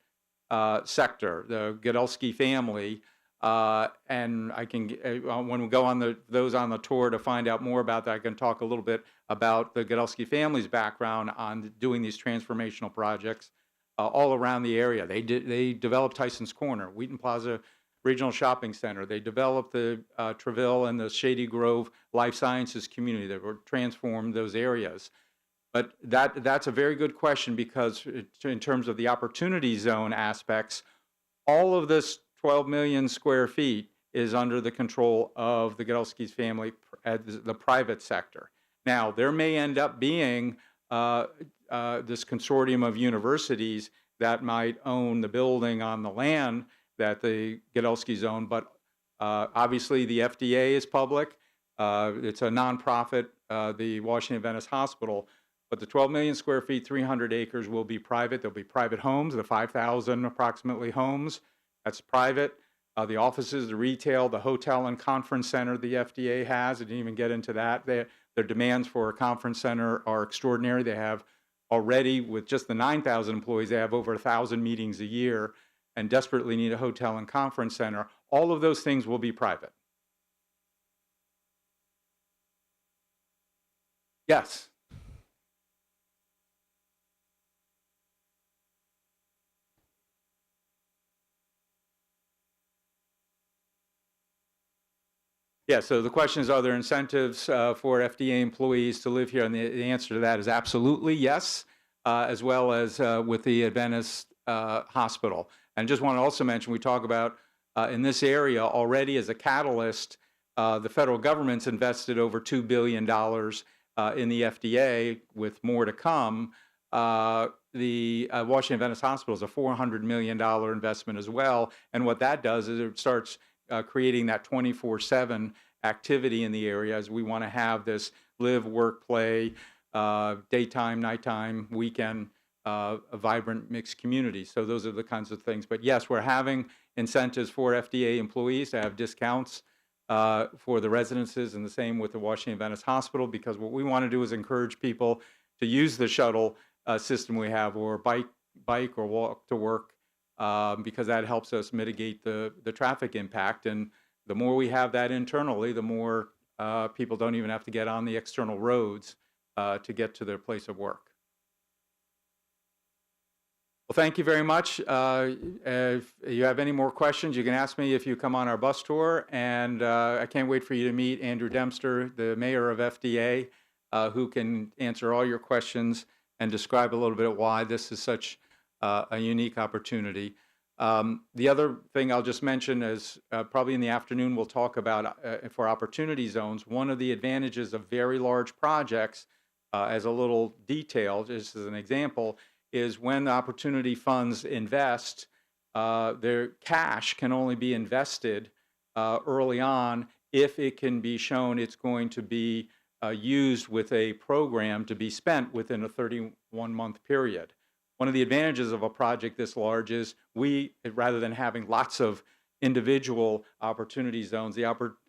sector, the Gaithersburg family. And I can, when we go on those on the tour to find out more about that, I can talk a little bit about the Gaithersburg family's background on doing these transformational projects all around the area. They developed Tyson's Corner, Wheaton Plaza Regional Shopping Center. They developed the Treville and the Shady Grove Life Sciences community that were transformed those areas. But that's a very good question, because in terms of the opportunity zone aspects, all of this 12 million square feet is under the control of the Gaithersburg family, the private sector. Now, there may end up being this consortium of universities that might own the building on the land that the Gaithersburgs own, but obviously the FDA is public. It's a nonprofit, the Washington Adventist Hospital, but the 12 million square feet, 300 acres will be private. There'll be private homes, the 5,000 approximately homes. That's private. The offices, the retail, the hotel and conference center the FDA has, I didn't even get into that. Their demands for a conference center are extraordinary. They have already, with just the 9,000 employees, they have over 1,000 meetings a year and desperately need a hotel and conference center. All of those things will be private. Yes. Yeah, so the question is, are there incentives for FDA employees to live here? And the answer to that is absolutely yes, as well as with the Adventist Hospital. And just want to also mention, we talk about in this area already as a catalyst, the federal government's invested over $2 billion in the FDA, with more to come. The Washington Adventist Hospital is a $400 million investment as well. And what that does is it starts creating that 24/7 activity in the area, as we want to have this live, work, play, daytime, nighttime, weekend, a vibrant mixed community. So those are the kinds of things. But yes, we're having incentives for FDA employees to have discounts for the residences, and the same with the Washington Adventist Hospital, because what we want to do is encourage people to use the shuttle system we have, or bike or walk to work, because that helps us mitigate the traffic impact. And the more we have that internally, the more people don't even have to get on the external roads to get to their place of work. Well, thank you very much. If you have any more questions, you can ask me if you come on our bus tour. And I can't wait for you to meet Andrew Dempster, the mayor of FDA, who can answer all your questions and describe a little bit of why this is such a unique opportunity. The other thing I'll just mention is probably in the afternoon we'll talk about for opportunity zones. One of the advantages of very large projects, as a little detail, just as an example, is when the opportunity funds invest, their cash can only be invested early on if it can be shown it's going to be used with a program to be spent within a 31-month period. One of the advantages of a project this large is rather than having lots of individual opportunity zones, the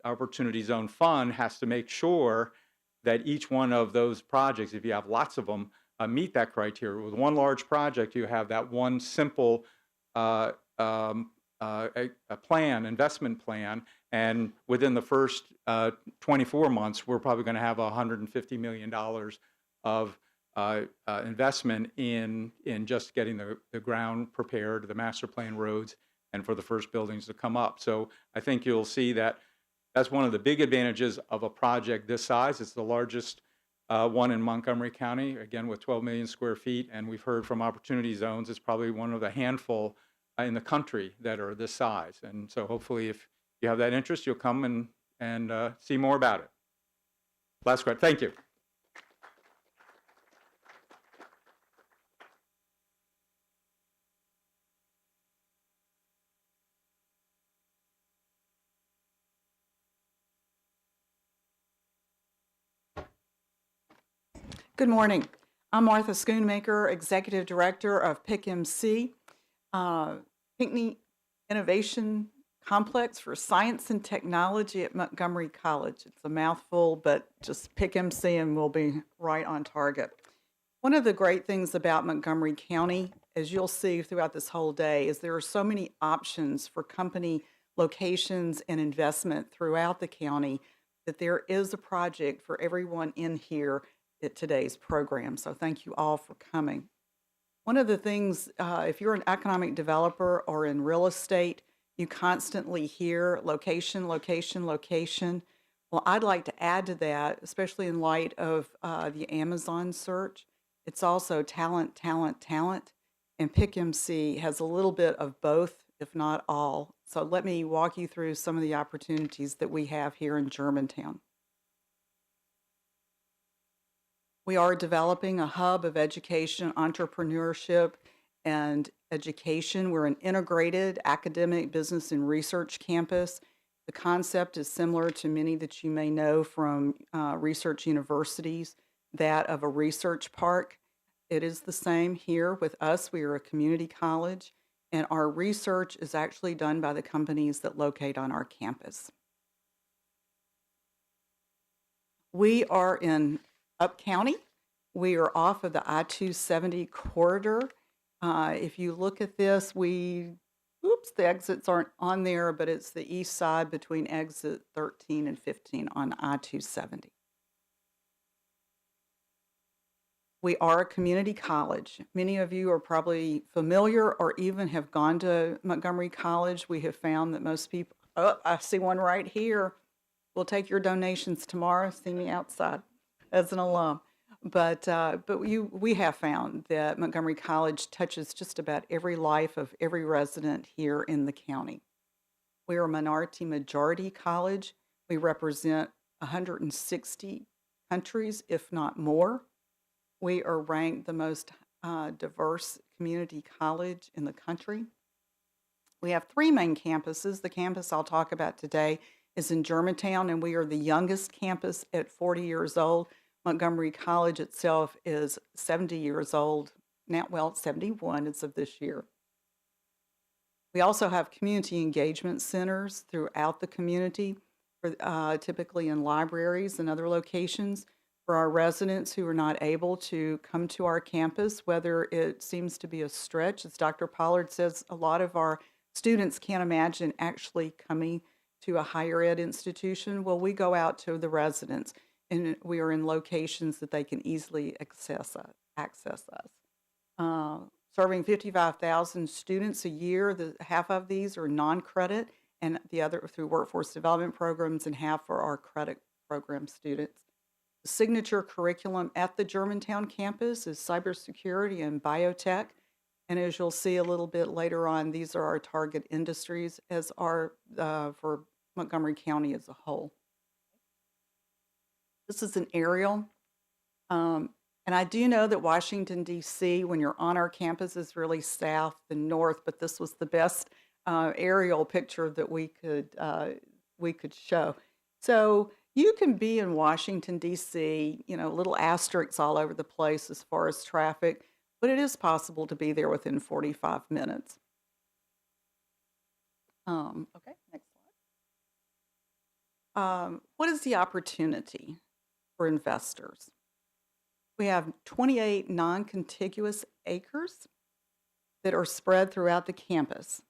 Opportunity Zone Fund has to make sure that each one of those projects, if you have lots of them, meet that criteria. With one large project, you have that one simple investment plan, and within the first 24 months, we're probably going to have $150 million of investment in just getting the ground prepared, the master plan roads, and for the first buildings to come up. So I think you'll see that that's one of the big advantages of a project this size. It's the largest one in Montgomery County, again with 12 million square feet, and we've heard from opportunity zones, it's probably one of the handful in the country that are this size. And so hopefully if you have that interest, you'll come and see more about it. Last question. Thank you. Good morning. I'm Martha Schoonmaker, Executive Director of PICMC, Pinckney Innovation Complex for Science and Technology at Montgomery College. It's a mouthful, but just PICMC and we'll be right on target. One of the great things about Montgomery County, as you'll see throughout this whole day, is there are so many options for company locations and investment throughout the county that there is a project for everyone in here at today's program. So thank you all for coming. One of the things, if you're an economic developer or in real estate, you constantly hear location, location, location. Well, I'd like to add to that, especially in light of the Amazon search. It's also talent, talent, talent. And PICMC has a little bit of both, if not all. So let me walk you through some of the opportunities that we have here in Germantown. We are developing a hub of education, entrepreneurship, and education. We're an integrated academic, business, and research campus. The concept is similar to many that you may know from research universities, that of a research park. It is the same here with us. We are a community college, and our research is actually done by the companies that locate on our campus. We are in Up County. We are off of the I-270 corridor. If you look at this, the exits aren't on there, but it's the east side between exit 13 and 15 on I-270. We are a community college. Many of you are probably familiar or even have gone to Montgomery College. We have found that most people, oh, I see one right here. We'll take your donations tomorrow. See me outside as an alum. But we have found that Montgomery College touches just about every life of every resident here in the county. We are a minority majority college. We represent 160 countries, if not more. We are ranked the most diverse community college in the country. We have 3 main campuses. The campus I'll talk about today is in Germantown, and we are the youngest campus at 40 years old. Montgomery College itself is 70 years old, now, well, 71 as of this year. We also have community engagement centers throughout the community, typically in libraries and other locations, for our residents who are not able to come to our campus, whether it seems to be a stretch. As Dr. Pollard says, a lot of our students can't imagine actually coming to a higher ed institution. Well, we go out to the residents, and we are in locations that they can easily access us. serving 55,000 students a year. Half of these are non-credit, and the other through workforce development programs, and half are our credit program students. The signature curriculum at the Germantown campus is cybersecurity and biotech. And as you'll see a little bit later on, these are our target industries, as are for Montgomery County as a whole. This is an aerial. And I do know that Washington, D.C., when you're on our campus, is really south and north, but this was the best aerial picture that we could show. So you can be in Washington, D.C., little asterisks all over the place as far as traffic, but it is possible to be there within 45 minutes. Okay, next slide. What is the opportunity for investors? We have 28 non-contiguous acres that are spread throughout the campus.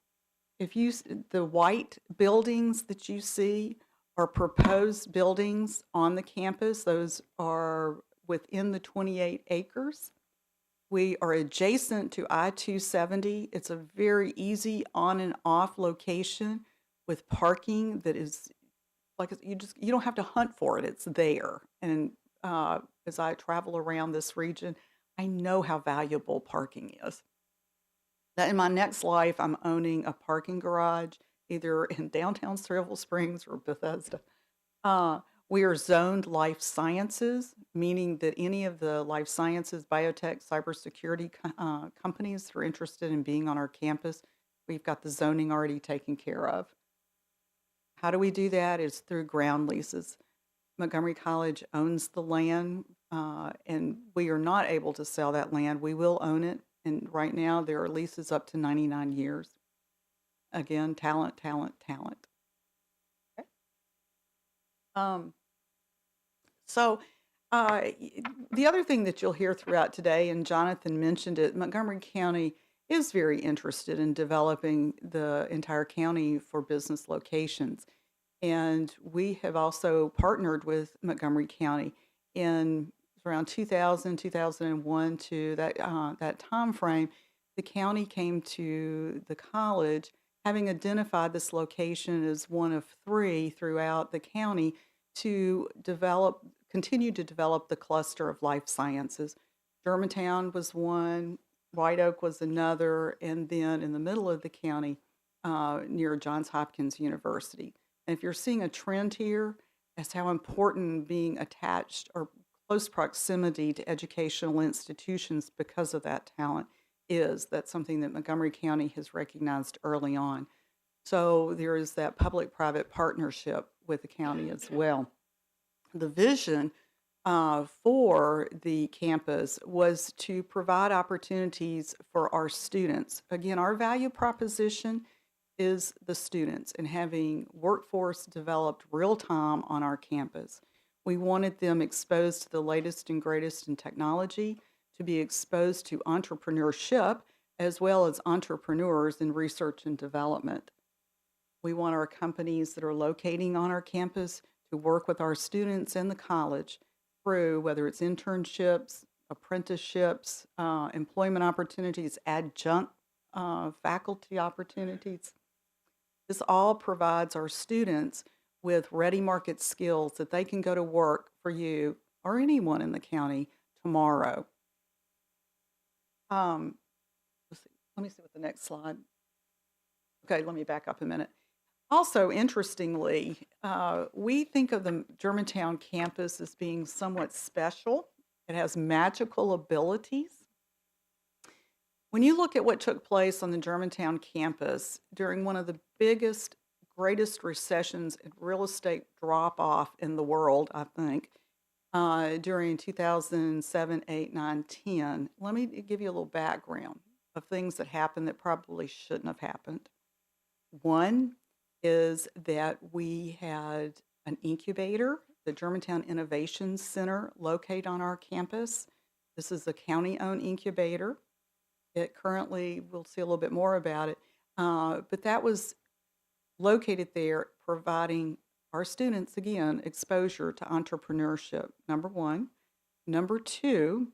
The white buildings that you see are proposed buildings on the campus. Those are within the 28 acres. We are adjacent to I-270. It's a very easy on and off location with parking that is like you don't have to hunt for it. It's there. And as I travel around this region, I know how valuable parking is. That in my next life, I'm owning a parking garage, either in downtown Silver Springs or Bethesda. We are zoned life sciences, meaning that any of the life sciences, biotech, cybersecurity companies that are interested in being on our campus, we've got the zoning already taken care of. How do we do that? It's through ground leases. Montgomery College owns the land, and we are not able to sell that land. We will own it, and right now there are leases up to 99 years. Again, talent, talent, talent. Okay. The other thing that you'll hear throughout today, and Jonathan mentioned it, Montgomery County is very interested in developing the entire county for business locations. And we have also partnered with Montgomery County in around 2000, 2001 to that time frame. The county came to the college having identified this location as one of 3 throughout the county to continue to develop the cluster of life sciences. Germantown was one, White Oak was another, and then in the middle of the county near Johns Hopkins University. And if you're seeing a trend here, that's how important being attached or close proximity to educational institutions because of that talent is. That's something that Montgomery County has recognized early on. So there is that public-private partnership with the county as well. The vision for the campus was to provide opportunities for our students. Again, our value proposition is the students and having workforce developed real time on our campus. We wanted them exposed to the latest and greatest in technology, to be exposed to entrepreneurship, as well as entrepreneurs in research and development. We want our companies that are locating on our campus to work with our students and the college through whether it's internships, apprenticeships, employment opportunities, adjunct faculty opportunities. This all provides our students with ready market skills that they can go to work for you or anyone in the county tomorrow. Let me see what the next slide. Okay, let me back up a minute. Also, interestingly, we think of the Germantown campus as being somewhat special. It has magical abilities. When you look at what took place on the Germantown campus during one of the biggest, greatest recessions and real estate drop-off in the world, I think, during 2007, 8, 9, 10, let me give you a little background of things that happened that probably shouldn't have happened. One is that we had an incubator, the Germantown Innovation Center, located on our campus. This is a county-owned incubator. It currently, we'll see a little bit more about it, but that was located there providing our students, again, exposure to entrepreneurship, number one. Number two,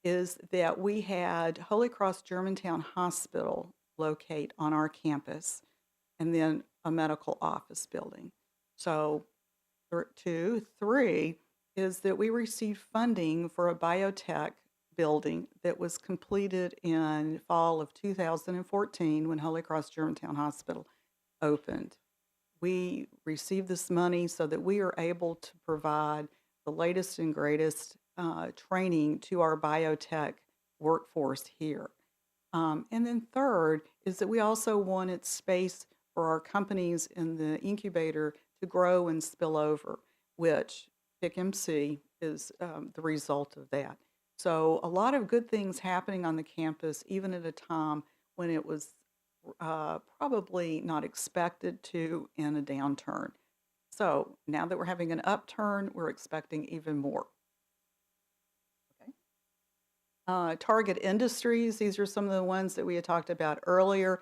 is that we had Holy Cross Germantown Hospital locate on our campus, and then a medical office building. So, two, three is that we received funding for a biotech building that was completed in fall of 2014 when Holy Cross Germantown Hospital opened. We received this money so that we are able to provide the latest and greatest training to our biotech workforce here. And then third is that we also wanted space for our companies in the incubator to grow and spill over, which PICMC is the result of that. So a lot of good things happening on the campus, even at a time when it was probably not expected to in a downturn. So now that we're having an upturn, we're expecting even more. Okay. Target industries, these are some of the ones that we had talked about earlier.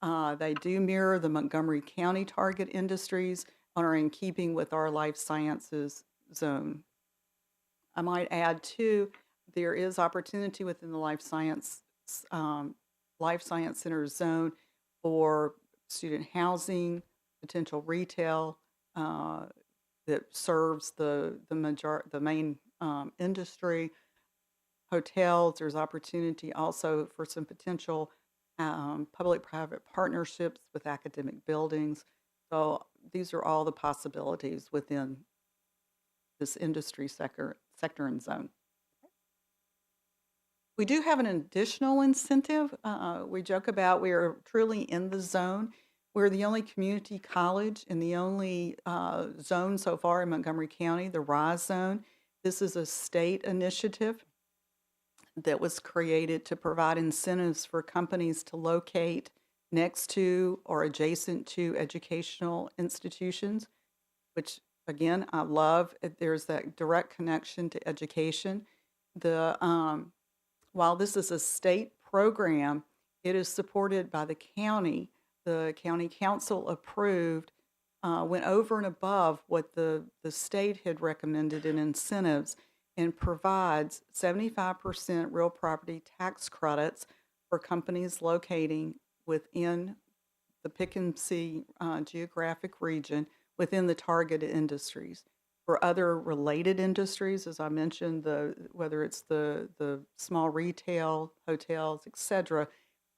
They do mirror the Montgomery County target industries and are in keeping with our life sciences zone. I might add too, there is opportunity within the life science center zone for student housing, potential retail that serves the main industry, hotels. There's opportunity also for some potential public-private partnerships with academic buildings. So these are all the possibilities within this industry sector and zone. We do have an additional incentive. We joke about we are truly in the zone. We're the only community college and the only zone so far in Montgomery County, the RISE zone. This is a state initiative that was created to provide incentives for companies to locate next to or adjacent to educational institutions, which again, I love. There's that direct connection to education. While this is a state program, it is supported by the county. The county council approved, went over and above what the state had recommended in incentives, and provides 75% real property tax credits for companies locating within the PICMC geographic region within the targeted industries. For other related industries, as I mentioned, whether it's the small retail, hotels, etc.,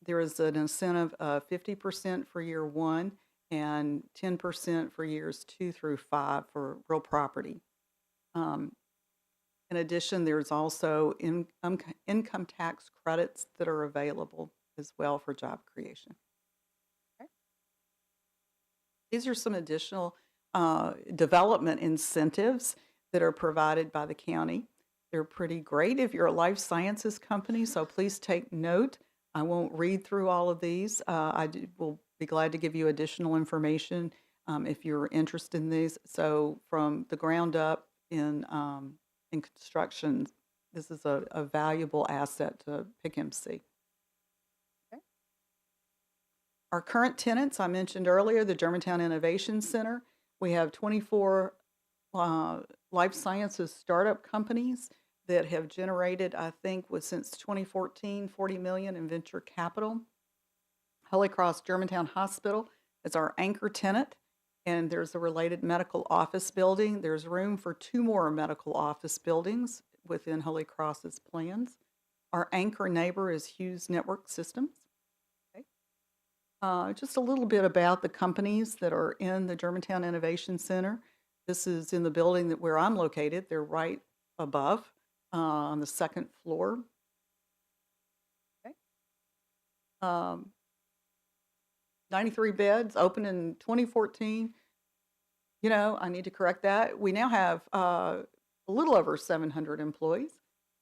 there is an incentive of 50% for year one and 10% for years 2 through 5 for real property. In addition, there's also income tax credits that are available as well for job creation. Okay. These are some additional development incentives that are provided by the county. They're pretty great if you're a life sciences company, so please take note. I won't read through all of these. Will be glad to give you additional information if you're interested in these. So from the ground up in construction, this is a valuable asset to PICMC. Okay. Our current tenants, I mentioned earlier, the Germantown Innovation Center. We have 24 life sciences startup companies that have generated, I think, since 2014, $40 million in venture capital. Holy Cross Germantown Hospital is our anchor tenant, and there's a related medical office building. There's room for 2 more medical office buildings within Holy Cross's plans. Our anchor neighbor is Hughes Network Systems. Just a little bit about the companies that are in the Germantown Innovation Center. This is in the building where I'm located. They're right above on the 2nd floor. Okay. 93 beds, opened in 2014. You know, I need to correct that. We now have a little over 700 employees,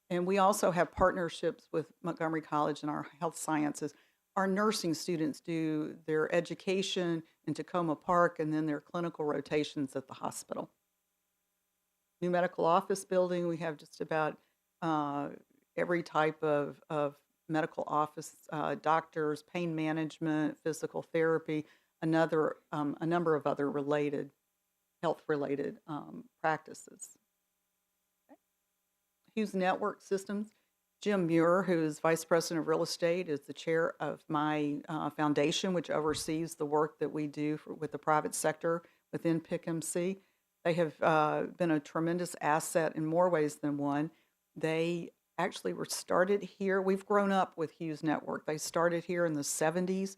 and we also have partnerships with Montgomery College and our health sciences. Our nursing students do their education in Tacoma Park and then their clinical rotations at the hospital. New medical office building, we have just about every type of medical office, doctors, pain management, physical therapy, a number of other related, health-related practices. Okay. Hughes Network Systems Jim Muir, who is Vice President of Real Estate, is the chair of my foundation, which oversees the work that we do with the private sector within PICMC. They have been a tremendous asset in more ways than one. They actually were started here. We've grown up with Hughes Network. They started here in the 70s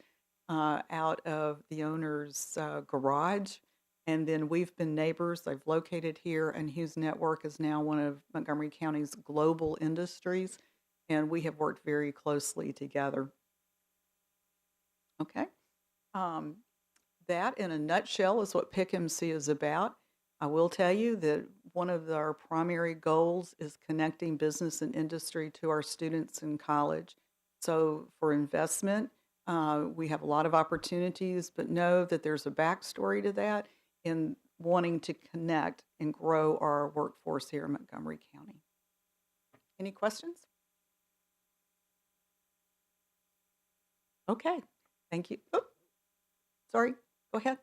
out of the owner's garage. And then we've been neighbors. They've located here, and Hughes Network is now one of Montgomery County's global industries, and we have worked very closely together. Okay. That, in a nutshell, is what PICMC is about. I will tell you that one of our primary goals is connecting business and industry to our students in college. So for investment, we have a lot of opportunities, but know that there's a backstory to that in wanting to connect and grow our workforce here in Montgomery County. Any questions? Okay, thank you. Oh, sorry, go ahead.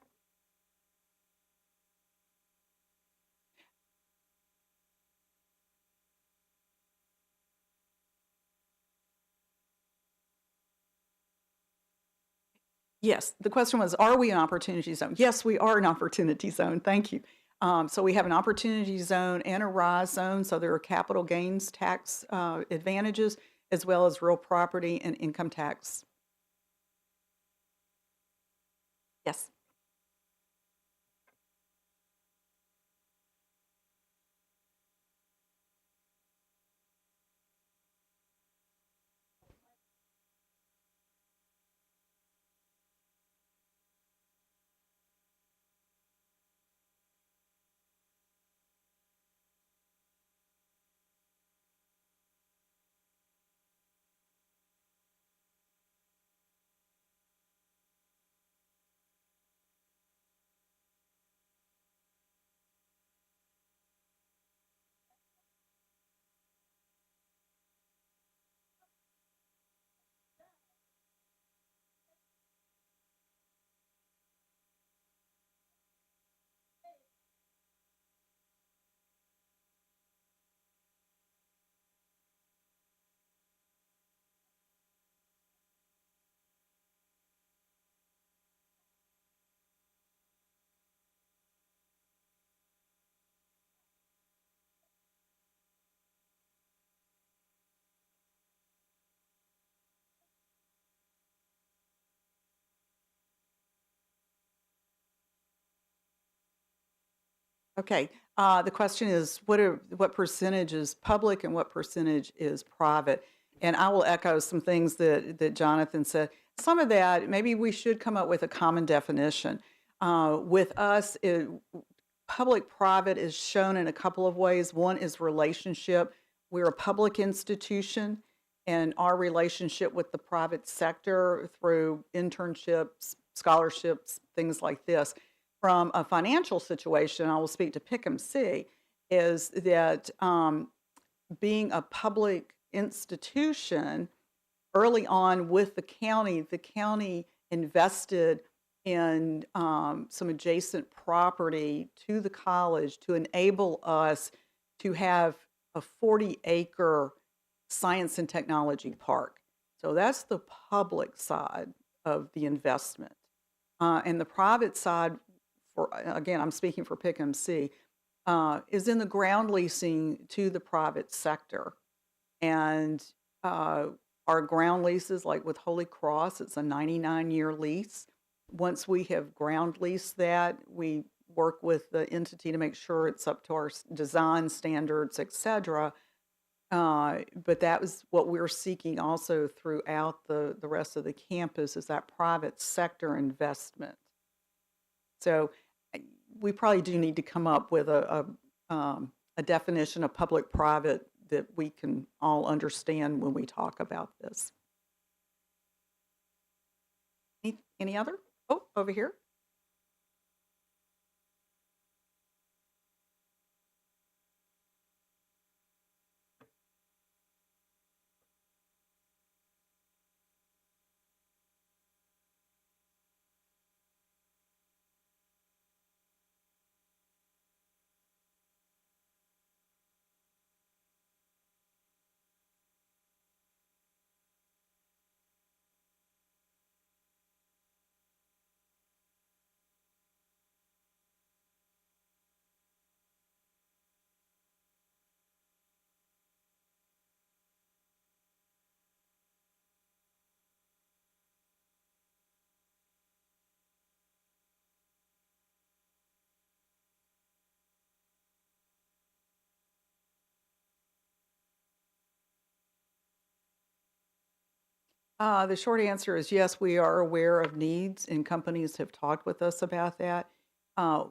Yes, the question was, are we an opportunity zone? Yes, we are an opportunity zone. Thank you. So we have an opportunity zone and a rise zone. So there are capital gains tax advantages as well as real property and income tax. Yes. Okay. The question is, what percentage is public and what percentage is private? And I will echo some things that Jonathan said. Some of that, maybe we should come up with a common definition. With us, public-private is shown in a couple of ways. One is relationship. We're a public institution, and our relationship with the private sector through internships, scholarships, things like this. From a financial situation, I will speak to PICMC, is that being a public institution, early on with the county invested in some adjacent property to the college to enable us to have a 40-acre science and technology park. So that's the public side of the investment. And the private side, again, I'm speaking for PICMC, is in the ground leasing to the private sector. And our ground leases, like with Holy Cross, it's a 99-year lease. Once we have ground leased that, we work with the entity to make sure it's up to our design standards, et cetera. But that was what we're seeking also throughout the rest of the campus, is that private sector investment. So we probably do need to come up with a definition of public-private that we can all understand when we talk about this. Any other? Oh, over here. The short answer is yes, we are aware of needs, and companies have talked with us about that. Uh,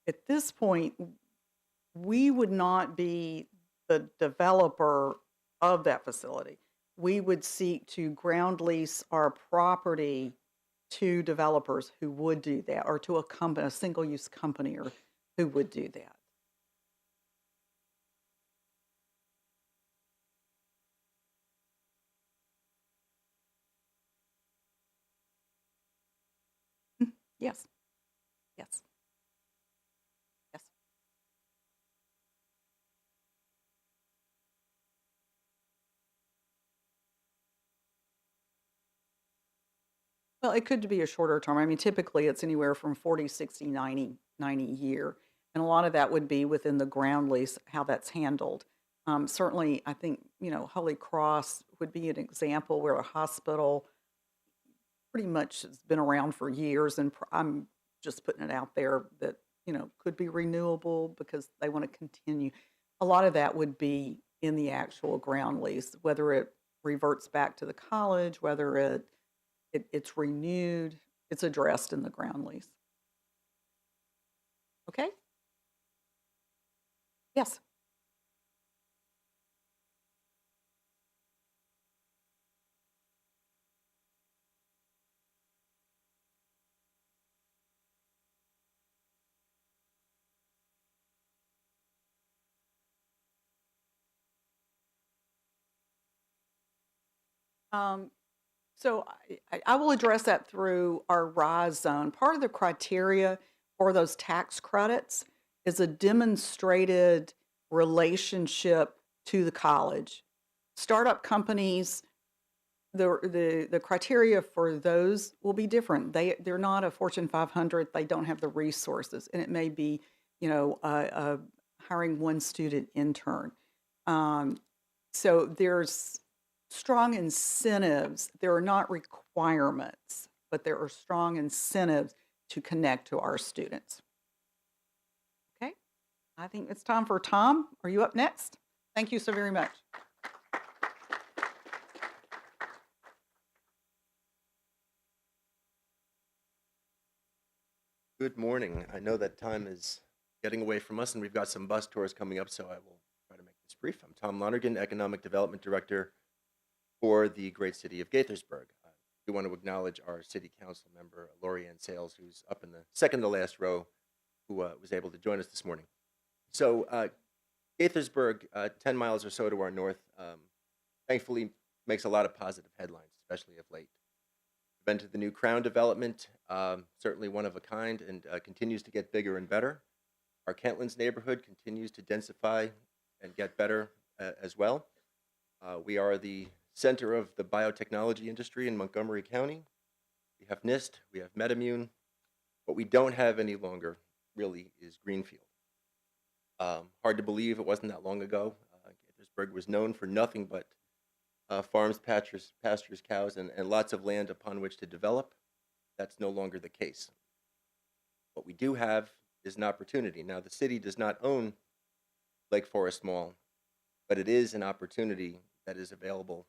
at this point, we would not be the developer of that facility. We would seek to ground lease our property to developers who would do that, or to a company, a single-use company, or who would do that. Yes, yes, yes. Well, it could be a shorter term. I mean, typically it's anywhere from 40, 60, 90 a year. And a lot of that would be within the ground lease, how that's handled. Certainly, I think, Holy Cross would be an example where a hospital pretty much has been around for years. And I'm just putting it out there that, could be renewable because they want to continue. A lot of that would be in the actual ground lease, whether it reverts back to the college, whether it's renewed, it's addressed in the ground lease. Okay? Yes. Um, so I will address that through our RISE zone. Part of the criteria for those tax credits is a demonstrated relationship to the college. Startup companies, the criteria for those will be different. They're not a Fortune 500. They don't have the resources, and it may be, hiring one student intern. Um, so there's strong incentives. There are not requirements, but there are strong incentives to connect to our students. Okay, I think it's time for Tom. Are you up next? Thank you so very much. Good morning. I know that time is getting away from us, and we've got some bus tours coming up, so I will try to make this brief. I'm Tom Lonergan, Economic Development Director for the great city of Gaithersburg. I do want to acknowledge our city council member, Lorianne Sales, who's up in the second to last row, who was able to join us this morning. So Gaithersburg, 10 miles or so to our north, thankfully makes a lot of positive headlines, especially of late. Been to the new Crown development, certainly one of a kind, and continues to get bigger and better. Our Kentlands neighborhood continues to densify and get better as well. We are the center of the biotechnology industry in Montgomery County. We have NIST, we have MedImmune. What we don't have any longer really is Greenfield. Hard to believe it wasn't that long ago. Gaithersburg was known for nothing but farms, pastures, cows, and lots of land upon which to develop. That's no longer the case. What we do have is an opportunity. Now, the city does not own Lake Forest Mall, but it is an opportunity that is available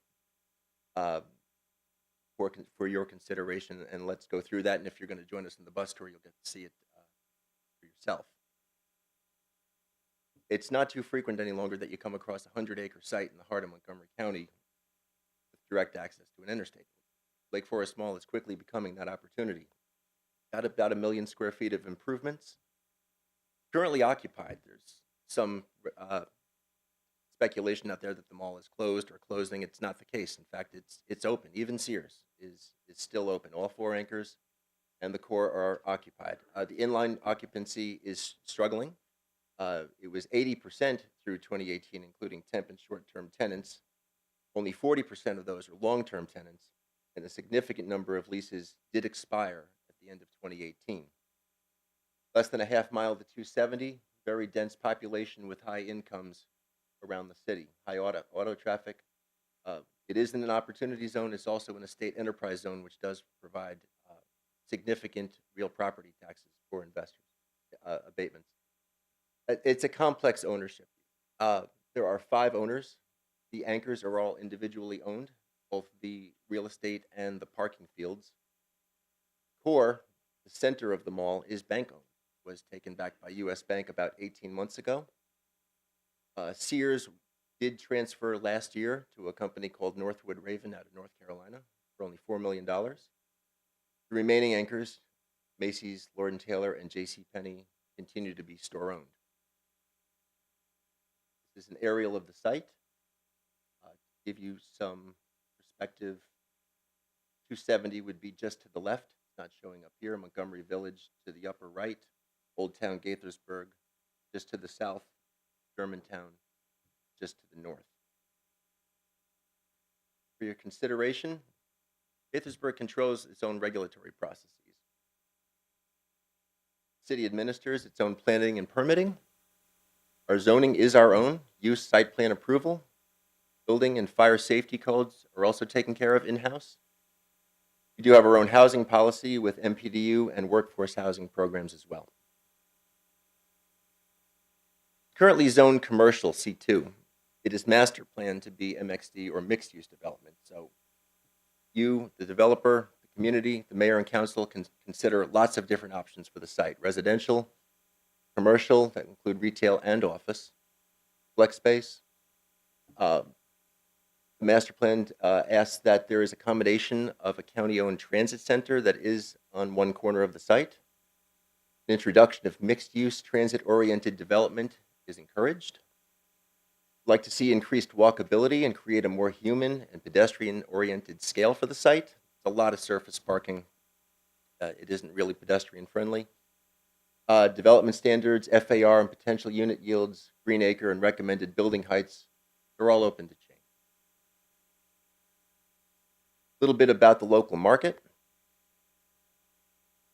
for your consideration, and let's go through that. And if you're going to join us in the bus tour, you'll get to see it for yourself. It's not too frequent any longer that you come across a 100-acre site in the heart of Montgomery County with direct access to an interstate. Lake Forest Mall is quickly becoming that opportunity. Got about 1 million square feet of improvements. Currently occupied. There's some speculation out there that the mall is closed or closing. It's not the case. In fact, it's open. Even Sears is still open. All 4 anchors and the core are occupied. The inline occupancy is struggling. It was 80% through 2018, including temp and short-term tenants. Only 40% of those are long-term tenants, and a significant number of leases did expire at the end of 2018. Less than a half mile to 270, very dense population with high incomes around the city, high auto traffic. It is in an opportunity zone. It's also in a state enterprise zone, which does provide significant real property taxes for investors, abatements. It's a complex ownership. There are 5 owners. The anchors are all individually owned. both the real estate and the parking fields. Core, the center of the mall, is bank-owned. Was taken back by U.S. Bank about 18 months ago. Sears did transfer last year to a company called Northwood Raven out of North Carolina for only $4 million. The remaining anchors, Macy's, Lord & Taylor, and JCPenney, continue to be store-owned. This is an aerial of the site. To give you some perspective, 270 would be just to the left. It's not showing up here. Montgomery Village to the upper right. Old Town Gaithersburg just to the south. Germantown just to the north. For your consideration, Gaithersburg controls its own regulatory processes. The city administers its own planning and permitting. Our zoning is our own. Use site plan approval. Building and fire safety codes are also taken care of in-house. We do have our own housing policy with MPDU and workforce housing programs as well. Currently zoned commercial C2. It is master planned to be MXD or mixed use development. So you, the developer, the community, the mayor and council can consider lots of different options for the site. Residential, commercial, that include retail and office, flex space. The master plan asks that there is accommodation of a county-owned transit center that is on one corner of the site. An introduction of mixed-use transit-oriented development is encouraged. I'd like to see increased walkability and create a more human and pedestrian-oriented scale for the site. It's a lot of surface parking. It isn't really pedestrian-friendly. Development standards, FAR, and potential unit yields, green acre, and recommended building heights, they're all open to change. A little bit about the local market.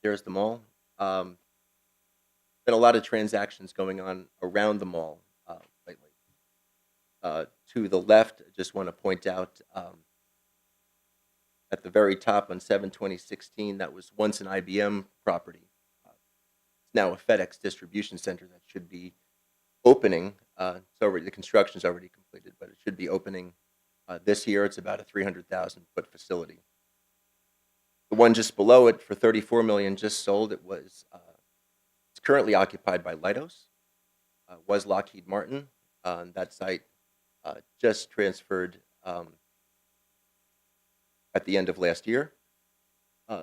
There's the mall. Been a lot of transactions going on around the mall lately. To the left, I just want to point out at the very top on 7/20/16, that was once an IBM property. It's now a FedEx distribution center that should be opening. The construction's already completed, but it should be opening this year. It's about a 300,000 foot facility. The one just below it for $34 million just sold. It's currently occupied by Leidos. Was Lockheed Martin. That site just transferred at the end of last year.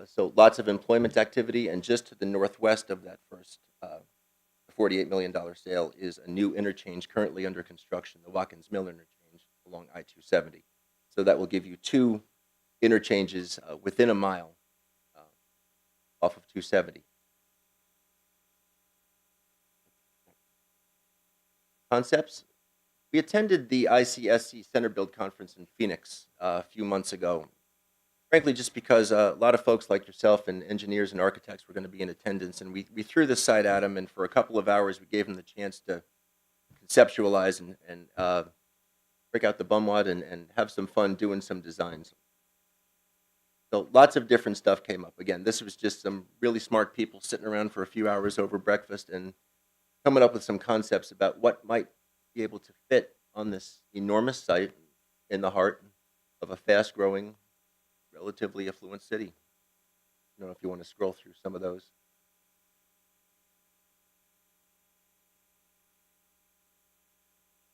So lots of employment activity, and just to the northwest of that first $48 million sale is a new interchange currently under construction, the Watkins Mill interchange along I-270. So that will give you two interchanges within a mile off of 270. Concepts. We attended the ICSC Center Build Conference in Phoenix a few months ago. Frankly, just because a lot of folks like yourself and engineers and architects were going to be in attendance, and we threw this site at them, and for a couple of hours we gave them the chance to conceptualize and break out the bumwad and have some fun doing some designs. So lots of different stuff came up. Again, this was just some really smart people sitting around for a few hours over breakfast and coming up with some concepts about what might be able to fit on this enormous site in the heart of a fast-growing, relatively affluent city. I don't know if you want to scroll through some of those.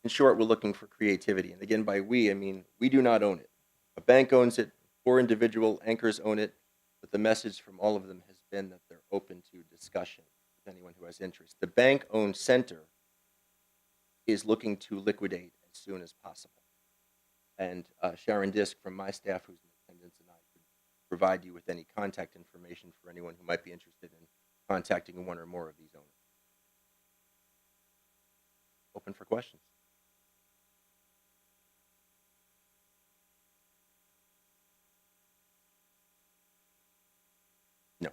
In short, we're looking for creativity. And again, by we, I mean we do not own it. A bank owns it, 4 individual anchors own it, but the message from all of them has been that they're open to discussion with anyone who has interest. The bank-owned center is looking to liquidate as soon as possible. And Sharon Disk from my staff, who's in attendance, and I could provide you with any contact information for anyone who might be interested in contacting one or more of these owners. Open for questions. No.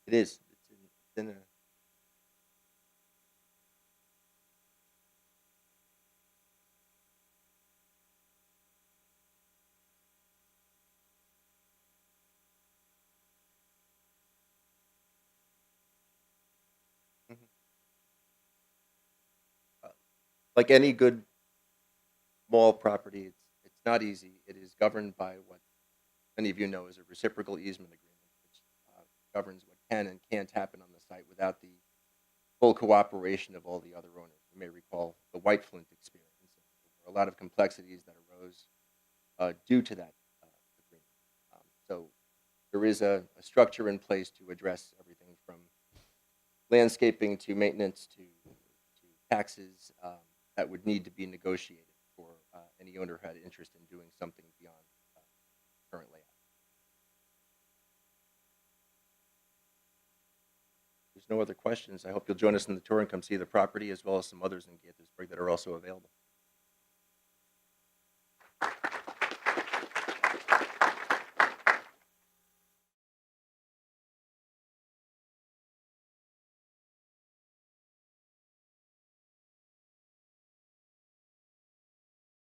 It is. It's in a like any good small property, it's not easy. It is governed by what many of you know is a reciprocal easement agreement, which governs what can and can't happen on the site without the full cooperation of all the other owners. You may recall the White Flint experience. There were a lot of complexities that arose due to that agreement. So there is a structure in place to address everything from landscaping to maintenance to taxes that would need to be negotiated for any owner who had interest in doing something beyond current layout. There's no other questions. I hope you'll join us in the tour and come see the property as well as some others in Gaithersburg that are also available.